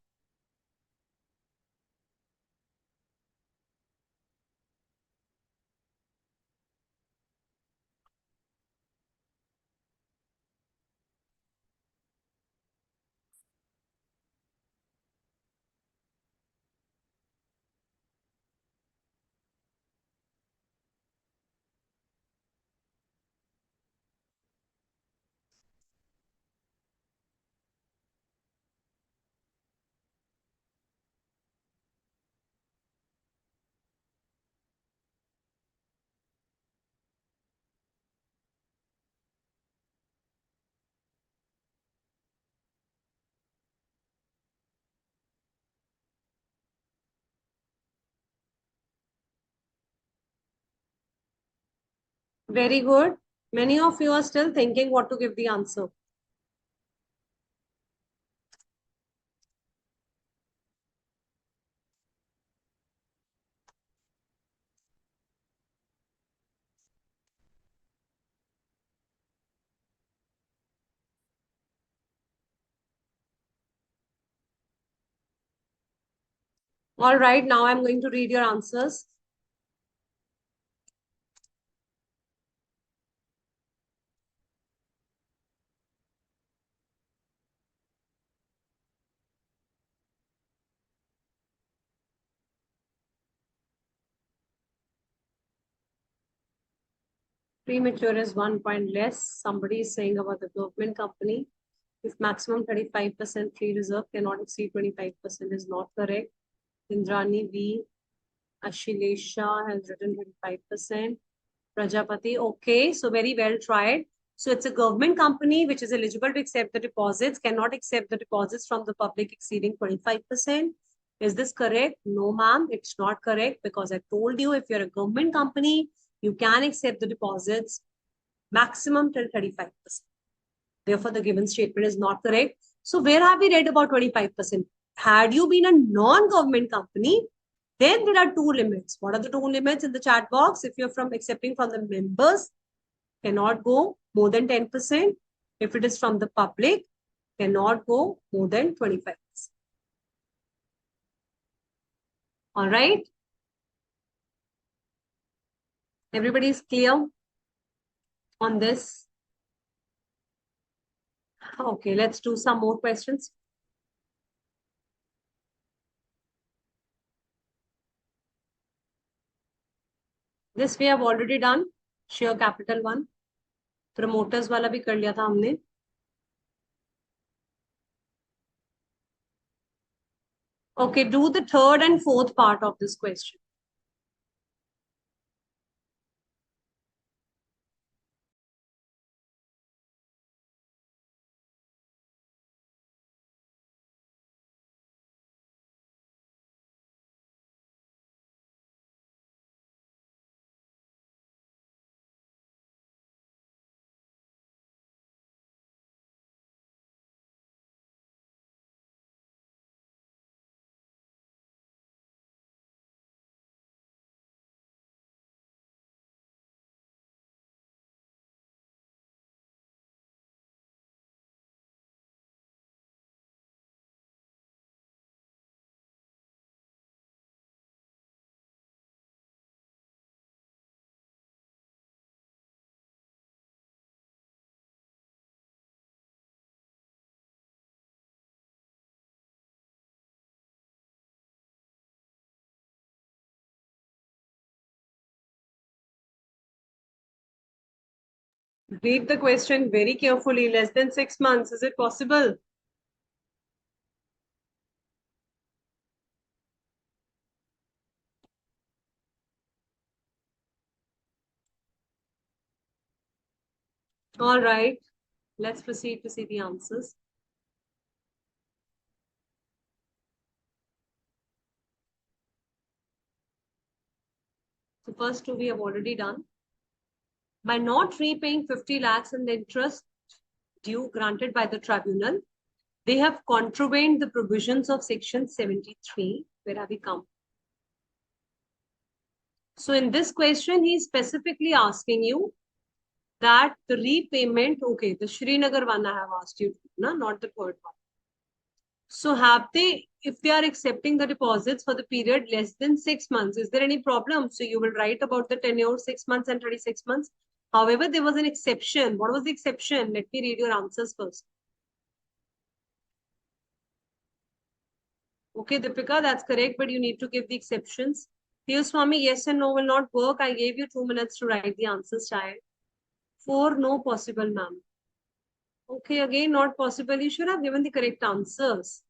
Very good. Many of you are still thinking what to give the answer. All right, now I'm going to read your answers. Premature is 1 point less. Somebody is saying about the government company. If maximum 35% free reserve cannot exceed 25% is not correct. Indrani V. Ashilesha has written 25%. Prajapati, okay, so very well tried. So it's a government company which is eligible to accept the deposits, cannot accept the deposits from the public exceeding 25%. Is this correct? No, ma'am, it's not correct because I told you if you're a government company, you can accept the deposits maximum till 35%. Therefore, the given statement is not correct. So where have we read about 25%? Had you been a non-government company, then there are two limits. What are the two limits in the chat box? If you're from accepting from the members, cannot go more than 10%. If it is from the public, cannot go more than 25%. All right. Everybody is clear on this? Okay, let's do some more questions. This we have already done. Share capital one. Promoters वाला भी कर लिया था हमने. Okay, do the third and fourth part of this question. Read the question very carefully. Less than 6 months. Is it possible? All right. Let's proceed to see the answers. So first two we have already done. By not repaying 50 lakhs in the interest due granted by the tribunal, they have contravened the provisions of section 73. Where have we come? So in this question, he is specifically asking you that the repayment, okay, the Srinagar one I have asked you, not the third one. So have they, if they are accepting the deposits for the period less than 6 months, is there any problem? So you will write about the tenure 6 months and 36 months. However, there was an exception. What was the exception? Let me read your answers first. Okay, Deepika, that's correct, but you need to give the exceptions. Here, Swami, yes and no will not work. I gave you 2 minutes to write the answers, child. 4, no possible, ma'am. Okay, again, not possible. You should have given the correct answers.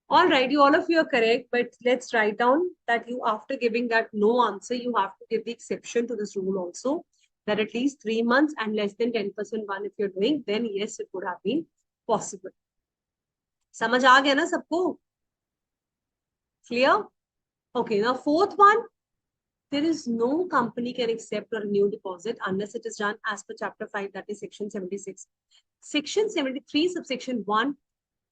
All right, all of you are correct, but let's write down that you, after giving that no answer, you have to give the exception to this rule also, that at least 3 months and less than 10% one if you're doing, then yes, it would have been possible. समझ आ गया ना सबको? Clear? Okay, now fourth one, there is no company can accept or renew deposit unless it is done as per chapter 5, that is section 76. Section 73, subsection 1,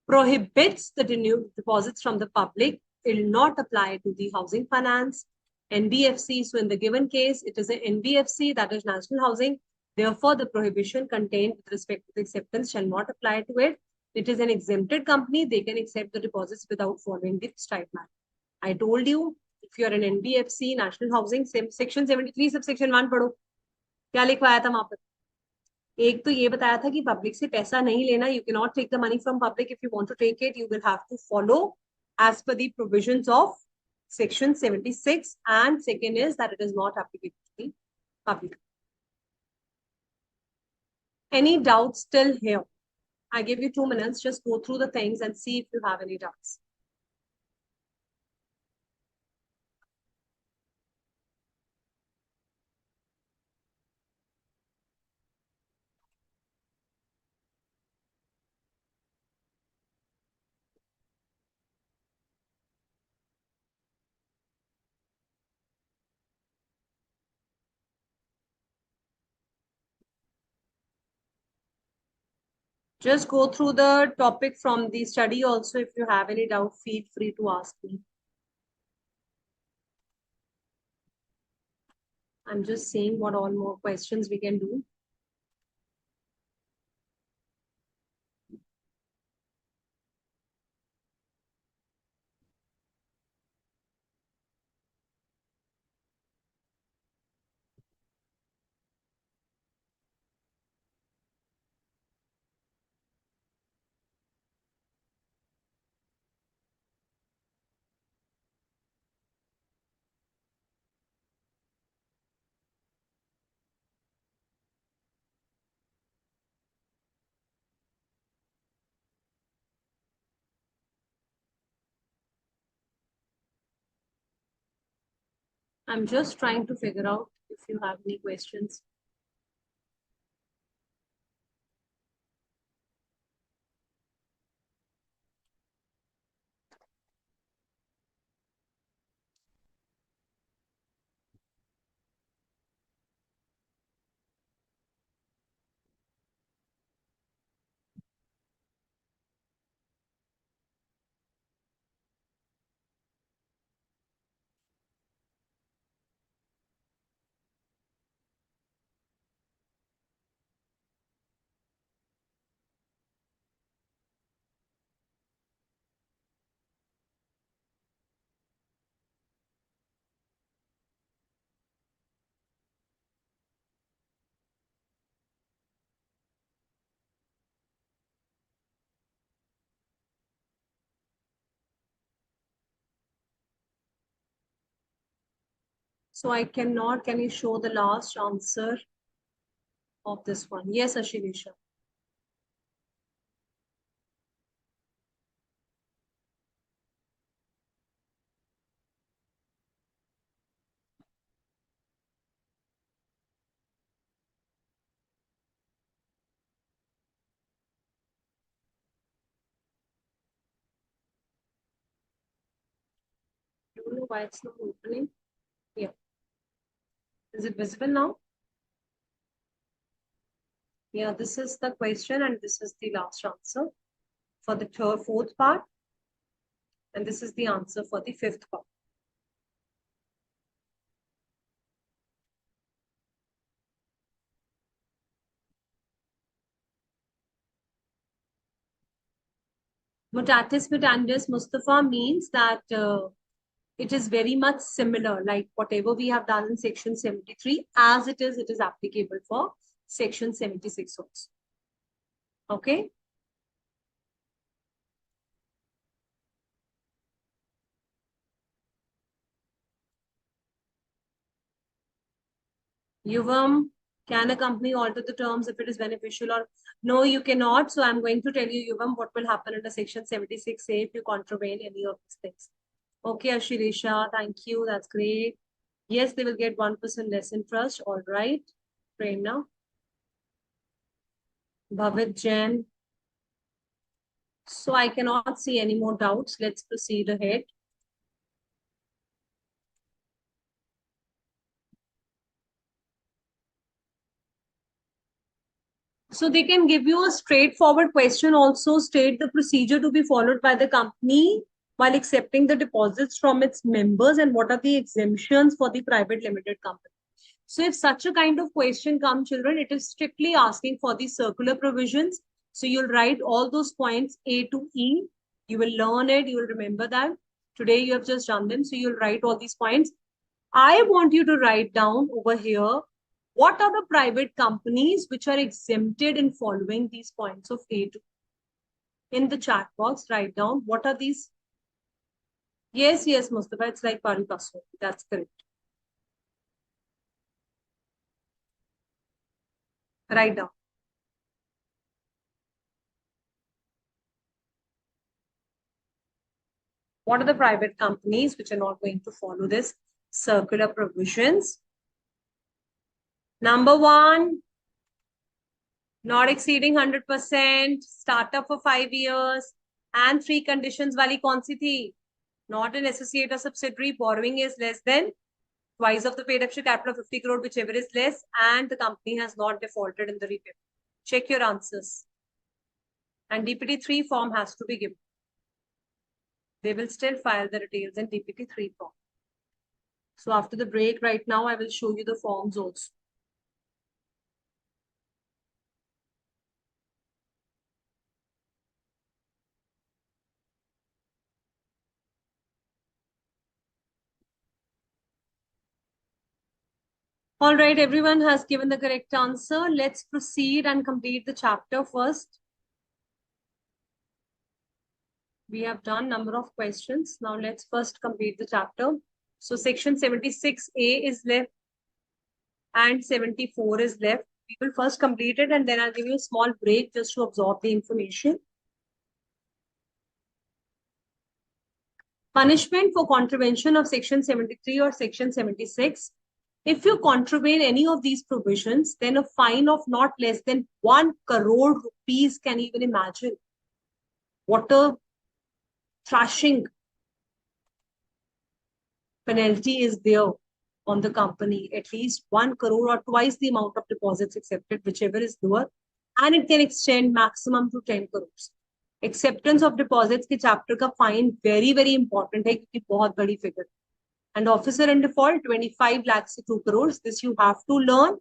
prohibits the deposits from the public. It will not apply to the housing finance, NBFC. So in the given case, it is an NBFC, that is National Housing. Therefore, the prohibition contained with respect to the acceptance shall not apply to it. It is an exempted company. They can accept the deposits without following the prescribed manner. I told you, if you are an NBFC, National Housing, section 73, subsection 1 पढ़ो. क्या लिखवाया था वहां पर? एक तो ये बताया था कि पब्लिक से पैसा नहीं लेना. You cannot take the money from public. If you want to take it, you will have to follow as per the provisions of section 76. And second is that it is not applicable to the public. Any doubts still here? I give you 2 minutes. Just go through the things and see if you have any doubts. Just go through the topic from the study also. If you have any doubt, feel free to ask me. I'm just seeing what all more questions we can do. I'm just trying to figure out if you have any questions. So I cannot, can you show the last answer of this one? Yes, Ashirisha. I don't know why it's not opening. Yeah. Is it visible now? Yeah, this is the question and this is the last answer for the fourth part. And this is the answer for the fifth part. Mutatis mutandis, Mustafa, means that it is very much similar, like whatever we have done in section 73, as it is applicable for section 76 also. Okay. Yuvam, can a company alter the terms if it is beneficial or no, you cannot. So I'm going to tell you, Yuvam, what will happen under section 76A if you contravene any of these things. Okay, Ashirisha, thank you. That's great. Yes, they will get 1% less interest. All right. Prerna. Bhavit Jain. So I cannot see any more doubts. Let's proceed ahead. So they can give you a straightforward question also, state the procedure to be followed by the company while accepting the deposits from its members and what are the exemptions for the private limited company. So if such a kind of question comes, children, it is strictly asking for the circular provisions. So you'll write all those points A to E. You will learn it. You will remember that. Today you have just done them, so you'll write all these points. I want you to write down over here, what are the private companies which are exempted in following these points of A to? In the chat box, write down what are these. Yes, Mustafa, it's like pari passu. That's correct. Write down. What are the private companies which are not going to follow this circular provisions? Number one, not exceeding 100%, startup for 5 years, and 3 conditions wali kaun si thi? Not an associate or subsidiary, borrowing is less than twice of the paid up share capital of 50 crore, whichever is less, and the company has not defaulted in the repayment. Check your answers. And DPT3 form has to be given. They will still file the details in DPT3 form. So after the break right now, I will show you the forms also. All right, everyone has given the correct answer. Let's proceed and complete the chapter first. We have done number of questions. Now let's first complete the chapter. So section 76A is left and 74 is left. We will first complete it and then I'll give you a small break just to absorb the information. Punishment for contravention of section 73 or section 76. If you contravene any of these provisions, then a fine of not less than 1 crore rupees, can you even imagine? What a thrashing penalty is there on the company, at least 1 crore or twice the amount of deposits accepted, whichever is lower, and it can extend maximum to 10 crores. Acceptance of deposits के chapter का fine very important है क्योंकि बहुत बड़ी figure. And officer in default 25 lakhs to 2 crores. This you have to learn.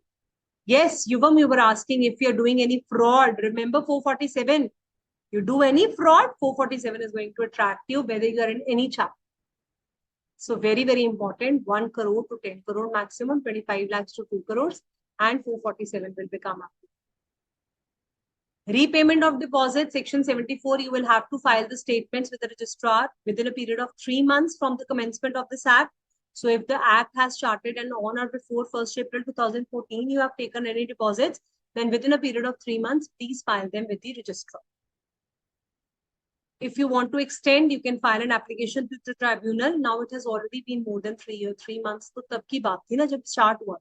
Yes, Yuvam, you were asking if you're doing any fraud. Remember 447. You do any fraud, 447 is going to attract you whether you're in any chapter. So very important. 1 crore to 10 crore maximum, 25 lakhs to 2 crores, and 447 will become up. Repayment of deposit, section 74, you will have to file the statements with the registrar within a period of 3 months from the commencement of this act. So if the act has started and on or before 1st April 2014, you have taken any deposits, then within a period of 3 months, please file them with the registrar. If you want to extend, you can file an application to the tribunal. Now it has already been more than 3 years, 3 months. तो तब की बात थी ना जब start हुआ.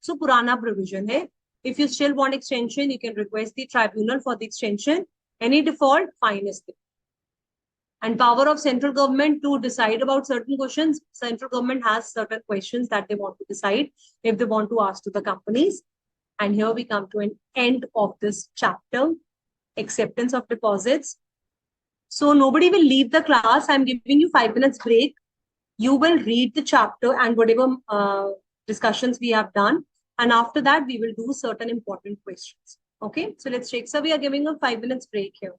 So पुराना provision है. If you still want extension, you can request the tribunal for the extension. Any default, fine is there. And power of central government to decide about certain questions. Central government has certain questions that they want to decide if they want to ask to the companies. And here we come to an end of this chapter. Acceptance of deposits. So nobody will leave the class. I'm giving you 5 minutes break. You will read the chapter and whatever discussions we have done. And after that, we will do certain important questions. Okay, so let's check. So we are giving a 5 minutes break here.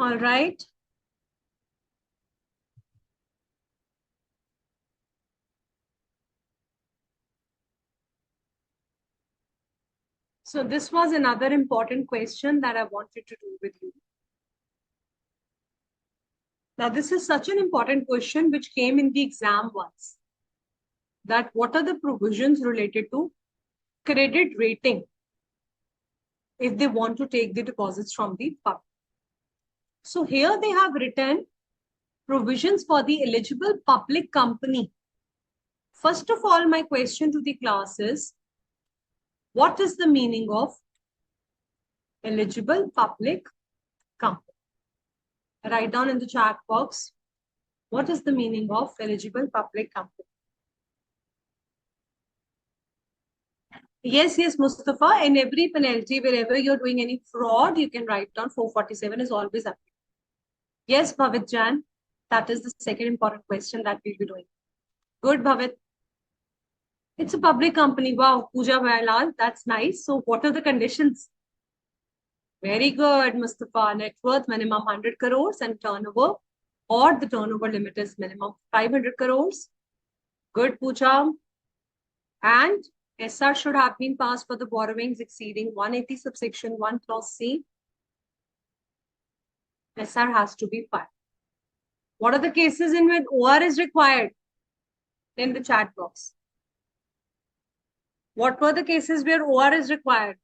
All right. So this was another important question that I wanted to do with you. Now, this is such an important question which came in the exam once. That what are the provisions related to credit rating if they want to take the deposits from the public? So here they have written provisions for the eligible public company. First of all, my question to the class is, what is the meaning of eligible public company? Write down in the chat box, what is the meaning of eligible public company? Yes, Mustafa, in every penalty, wherever you're doing any fraud, you can write down 447 is always up. Yes, Bhavit Jan, that is the second important question that we'll be doing. Good, Bhavit. It's a public company. Wow, Pooja Vailal, that's nice. So what are the conditions? Very good, Mustafa. Net worth minimum 100 crores and turnover, or the turnover limit is minimum 500 crores. Good, Pooja. And SR should have been passed for the borrowings exceeding 180 subsection 1 clause C. SR has to be filed. What are the cases in which OR is required? In the chat box. What were the cases where OR is required?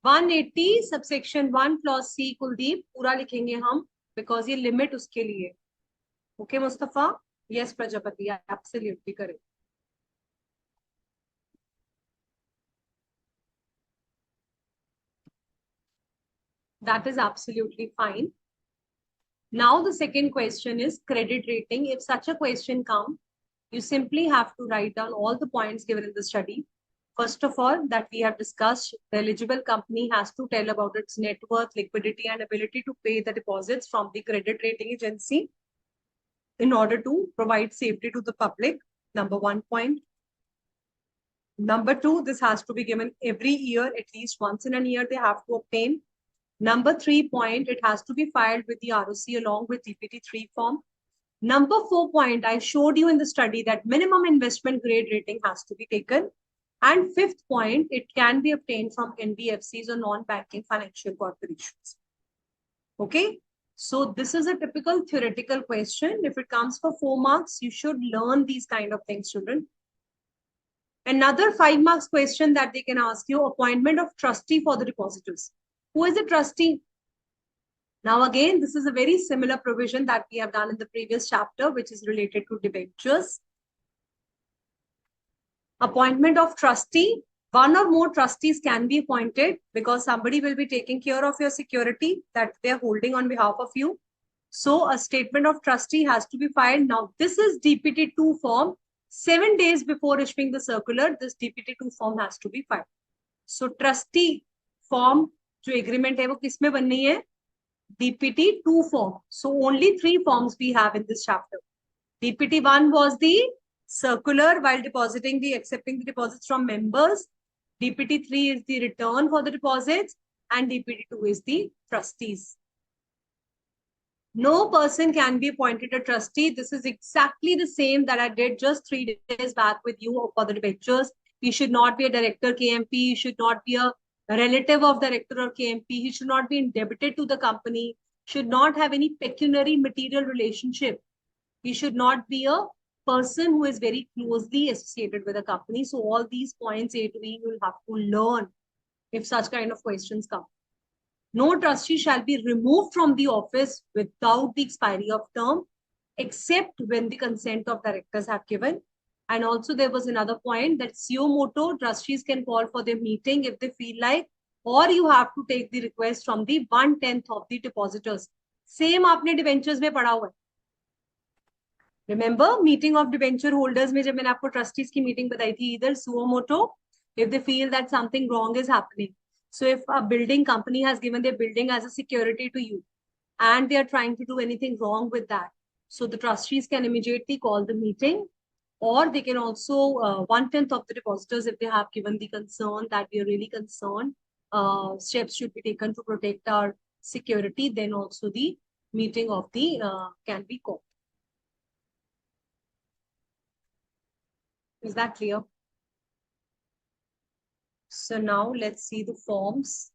(180) subsection 1 clause C, Kuldeep पूरा लिखेंगे हम because ये limit उसके लिए. Okay, Mustafa? Yes, Prajapati, absolutely correct. That is absolutely fine. Now the second question is credit rating. If such a question comes, you simply have to write down all the points given in the study. First of all, that we have discussed, the eligible company has to tell about its net worth, liquidity, and ability to pay the deposits from the credit rating agency in order to provide safety to the public. Number 1 point. Number 2, this has to be given every year, at least once in a year they have to obtain. Number 3 point, it has to be filed with the ROC along with DPT3 form. Number 4 point, I showed you in the study that minimum investment grade rating has to be taken. And 5th point, it can be obtained from NBFCs or non-banking financial corporations. Okay, so this is a typical theoretical question. If it comes for 4 marks, you should learn these kind of things, children. Another 5 marks question that they can ask you, appointment of trustee for the depositors. Who is the trustee? Now again, this is a very similar provision that we have done in the previous chapter, which is related to debentures. Appointment of trustee. 1 or more trustees can be appointed because somebody will be taking care of your security that they are holding on behalf of you. So a statement of trustee has to be filed. Now this is DPT2 form. 7 days before issuing the circular, this DPT2 form has to be filed. So trustee form, जो agreement है वो किसमें बननी है? DPT2 form. So only 3 forms we have in this chapter. DPT1 was the circular while accepting the deposits from members. DPT3 is the return for the deposits, and DPT2 is the trustees. No person can be appointed a trustee. This is exactly the same that I did just 3 days back with you for the debentures. He should not be a director KMP. He should not be a relative of director or KMP. He should not be indebted to the company. Should not have any pecuniary material relationship. He should not be a person who is very closely associated with a company. So all these points A to B, you will have to learn if such kind of questions come. No trustee shall be removed from the office without the expiry of term, except when the consent of directors have given. And also there was another point that suo motu, trustees can call for their meeting if they feel like, or you have to take the request from the 1/10 of the depositors. Same आपने debentures में पढ़ा हुआ है. Remember meeting of debenture holders में जब मैंने आपको trustees की meeting बताई थी, either suo motu if they feel that something wrong is happening. So if a building company has given their building as a security to you and they are trying to do anything wrong with that, so the trustees can immediately call the meeting or they can also 1/10 of the depositors, if they have given the concern that we are really concerned, steps should be taken to protect our security, then also the meeting of the can be called. Is that clear? So now let's see the forms.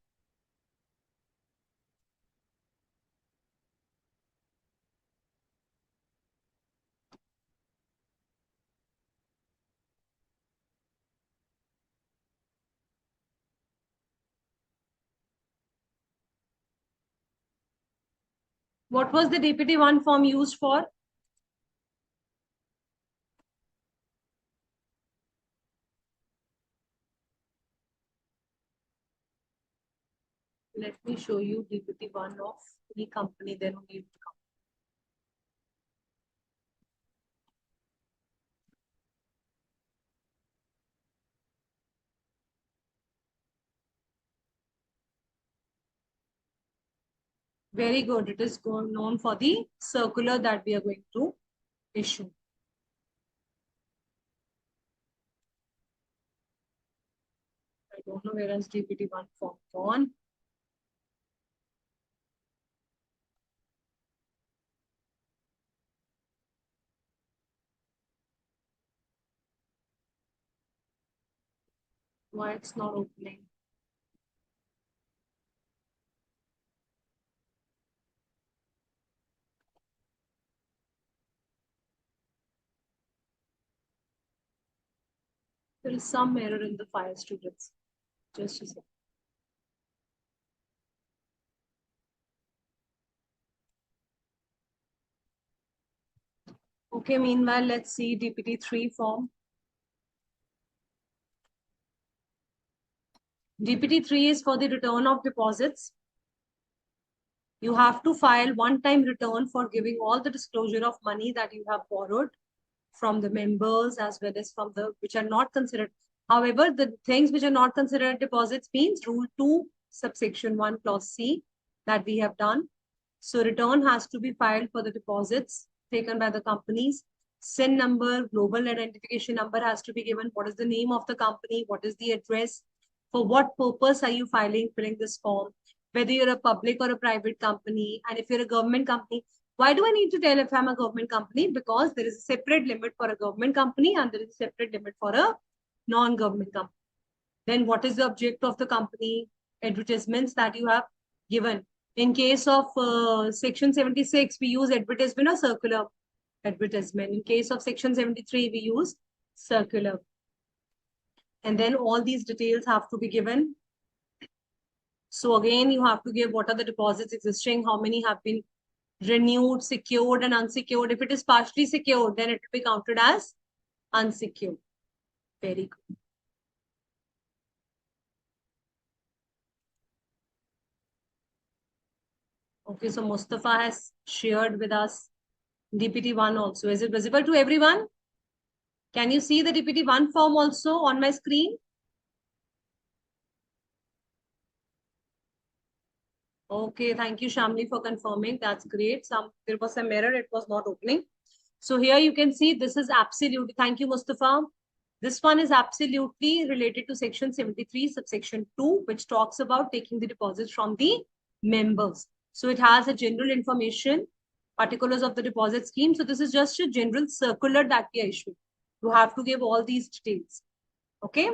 What was the DPT-1 form used for? Let me show you DPT-1 of the company, then only it will come. Very good. It is known for the circular that we are going to issue. I don't know where is DPT-1 form gone. Why it's not opening? There is some error in the file, students. Just a second. Okay, meanwhile, let's see DPT-3 form. DPT-3 is for the return of deposits. You have to file one-time return for giving all the disclosure of money that you have borrowed from the members as well as from the which are not considered. However, the things which are not considered deposits means Rule 2, subsection 1, clause C that we have done. So return has to be filed for the deposits taken by the companies. SIN number, global identification number has to be given. What is the name of the company? What is the address? For what purpose are you filling this form? Whether you're a public or a private company, and if you're a government company, why do I need to tell if I'm a government company? Because there is a separate limit for a government company and there is a separate limit for a non-government company. Then what is the object of the company? Advertisements that you have given. In case of section 76, we use advertisement or circular advertisement. In case of section 73, we use circular. And then all these details have to be given. So again, you have to give what are the deposits existing, how many have been renewed, secured and unsecured. If it is partially secured, then it will be counted as unsecured. Very good. Okay, so Mustafa has shared with us DPT-1 also. Is it visible to everyone? Can you see the DPT-1 form also on my screen? Okay, thank you, Shamli, for confirming. That's great. There was some error. It was not opening. So here you can see this is absolutely, thank you, Mustafa. This one is absolutely related to section 73, subsection 2, which talks about taking the deposits from the members. So it has a general information, particulars of the deposit scheme. So this is just a general circular that we are issuing. You have to give all these details. Okay.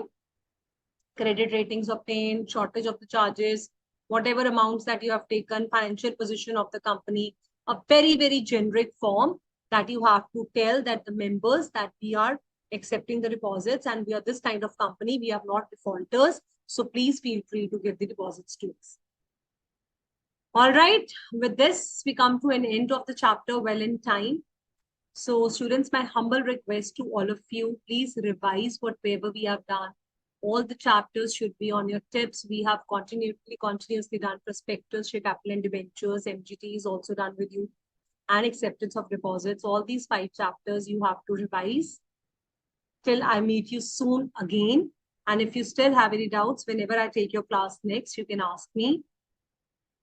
Credit ratings obtained, shortage of the charges, whatever amounts that you have taken, financial position of the company, a very, very generic form that you have to tell that the members that we are accepting the deposits and we are this kind of company, we are not defaulters. So please feel free to give the deposits to us. All right, with this, we come to an end of the chapter well in time. So students, my humble request to all of you, please revise whatever we have done. All the chapters should be on your tips. We have continuously done prospectus, share capital and debentures, MGT is also done with you, and acceptance of deposits. All these 5 chapters you have to revise till I meet you soon again. And if you still have any doubts, whenever I take your class next, you can ask me.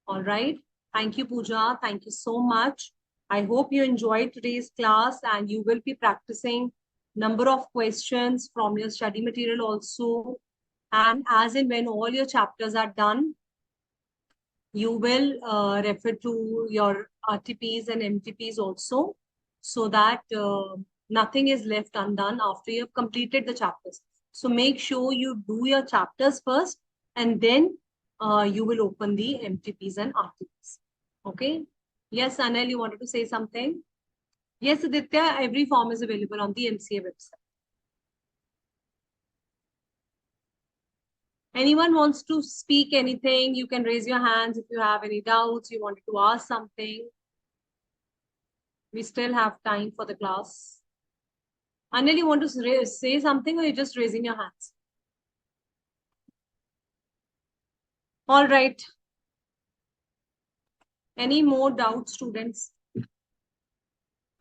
All right. Thank you, Pooja. Thank you so much. I hope you enjoyed today's class and you will be practicing number of questions from your study material also. And as and when all your chapters are done, you will refer to your RTPs and MTPs also, so that nothing is left undone after you have completed the chapters. So make sure you do your chapters first, and then you will open the MTPs and RTPs. Okay. Yes, Anil, you wanted to say something? Yes, Aditya, every form is available on the MCA website. Anyone wants to speak anything, you can raise your hands if you have any doubts, you wanted to ask something. We still have time for the class. Anil, you want to say something, or you're just raising your hands? All right. Any more doubts, students?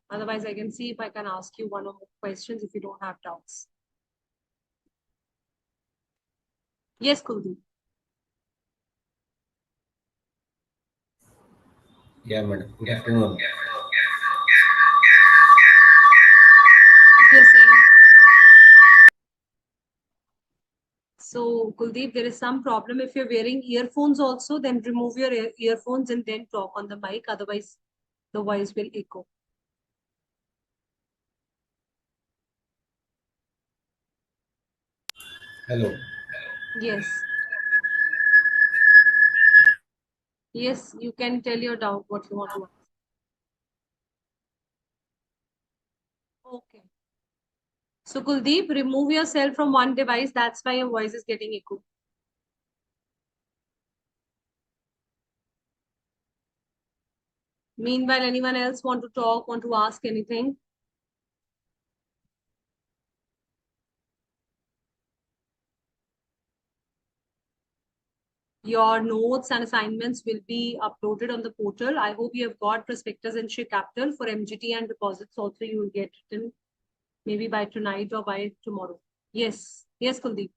Otherwise, I can see if I can ask you one or more questions if you don't have doubts. Yes, Kuldeep. Yeah, madam. Good afternoon. Yes, sir. So, Kuldeep, there is some problem. If you're wearing earphones also, then remove your earphones and then talk on the mic. Otherwise, the voice will echo. Hello. Yes. Yes, you can tell your doubt, what you want to ask. Okay. So, Kuldeep, remove yourself from one device. That's why your voice is getting echo. Meanwhile, anyone else want to talk, want to ask anything? Your notes and assignments will be uploaded on the portal. I hope you have got prospectus and share capital for MGT and deposits also. You will get written maybe by tonight or by tomorrow. Yes. Yes, Kuldeep.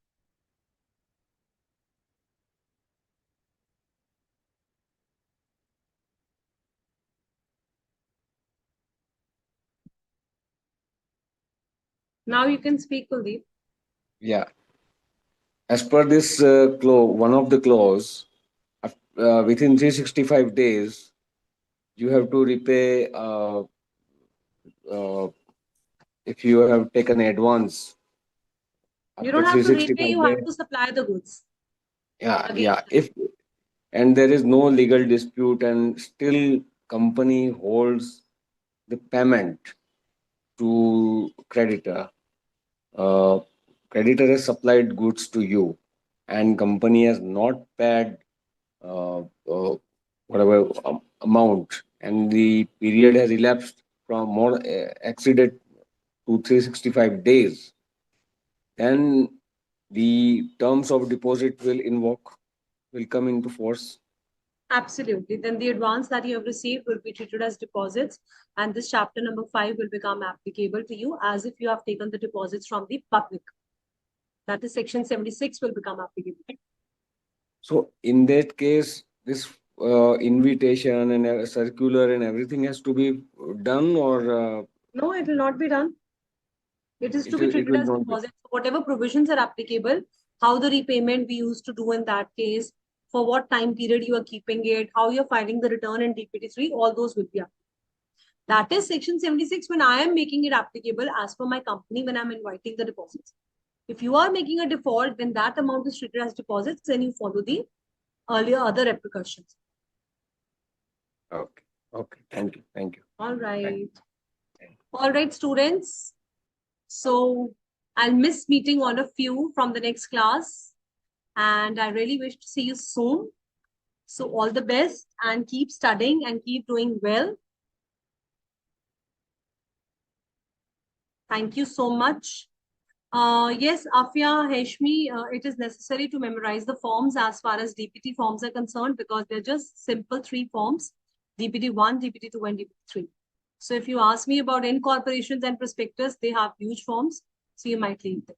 Now you can speak, Kuldeep. Yeah. As per this one of the clause, within 365 days, you have to repay uh, if you have taken advance You after don't have to repay, 365 you have days. to supply the goods. Yeah, Again. yeah. If and there is no legal dispute and still company holds the payment to creditor, uh, creditor has supplied goods to you and company has not paid uh, whatever amount and the period has elapsed from more exceeded to 365 days, then the terms of deposit will come into force. Absolutely. Then the advance that you have received will be treated as deposits, and this chapter number 5 will become applicable to you as if you have taken the deposits from the public. That is section 76 will become applicable. So in that case, this invitation and circular and everything has to be done, or No, it will not be done. It is to be it treated will as not be. deposits. Whatever provisions are applicable, how the repayment we used to do in that case, for what time period you are keeping it, how you're filing the return in DPT3, all those will be applicable. That is section 76 when I am making it applicable as per my company when I'm inviting the deposits. If you are making a default, then that amount is treated as deposits, then you follow the earlier other repercussions. Okay. Okay. Thank you. Thank you. All right. Thank you. All right, students. So I'll miss meeting all of you from the next class. And I really wish to see you soon. So all the best and keep studying and keep doing well. Thank you so much. Yes, Afia, Heshmi, it is necessary to memorize the forms as far as DPT forms are concerned because they're just simple 3 forms, DPT1, DPT2, and DPT3. So if you ask me about incorporations and prospectus, they have huge forms, so you might leave them.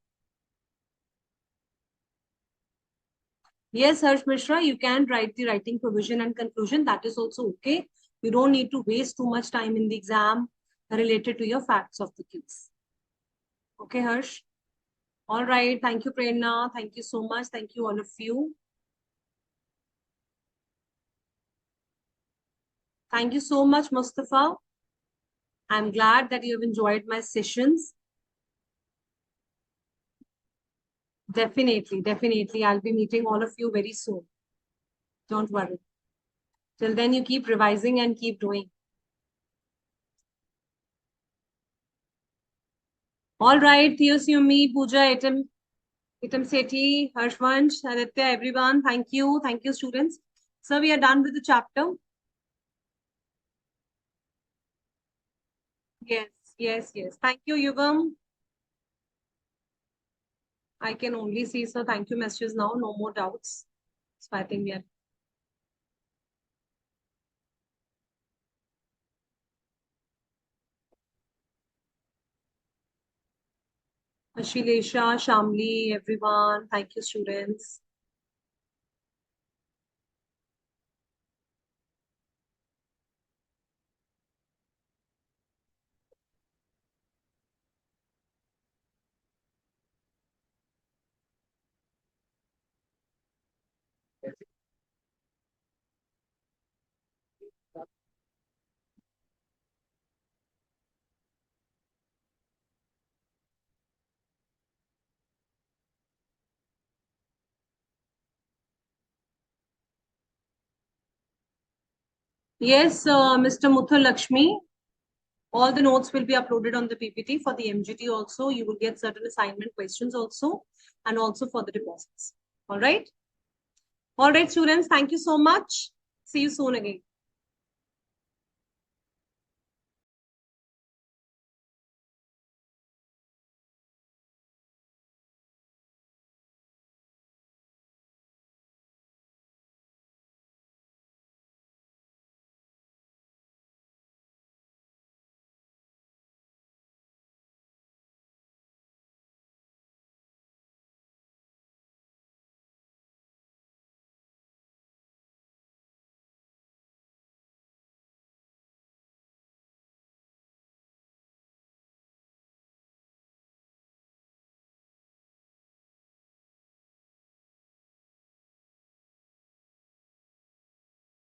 Yes, Harsh Mishra, you can write the writing provision and conclusion. That is also okay. You don't need to waste too much time in the exam related to your facts of the case. Okay, Harsh. All right. Thank you, Prerna. Thank you so much. Thank you, all of you. Thank you so much, Mustafa. I'm glad that you have enjoyed my sessions. Definitely, definitely. I'll be meeting all of you very soon. Don't worry. Till then, you keep revising and keep doing. All right. Theosumi, Pooja, Itam Sethi, Harshvansh, Aditya, everyone. Thank you. Thank you, students. So we are done with the chapter. Yes, yes, yes. Thank you, Yugam. I can only see, so thank you messages now. No more doubts. So I think we are. Ashilesha, Shamli, everyone. Thank you, students. Yes, Mr. Muthul Lakshmi. All the notes will be uploaded on the PPT for the MGT also. You will get certain assignment questions also, and also for the deposits. All right. All right, students. Thank you so much. See you soon again.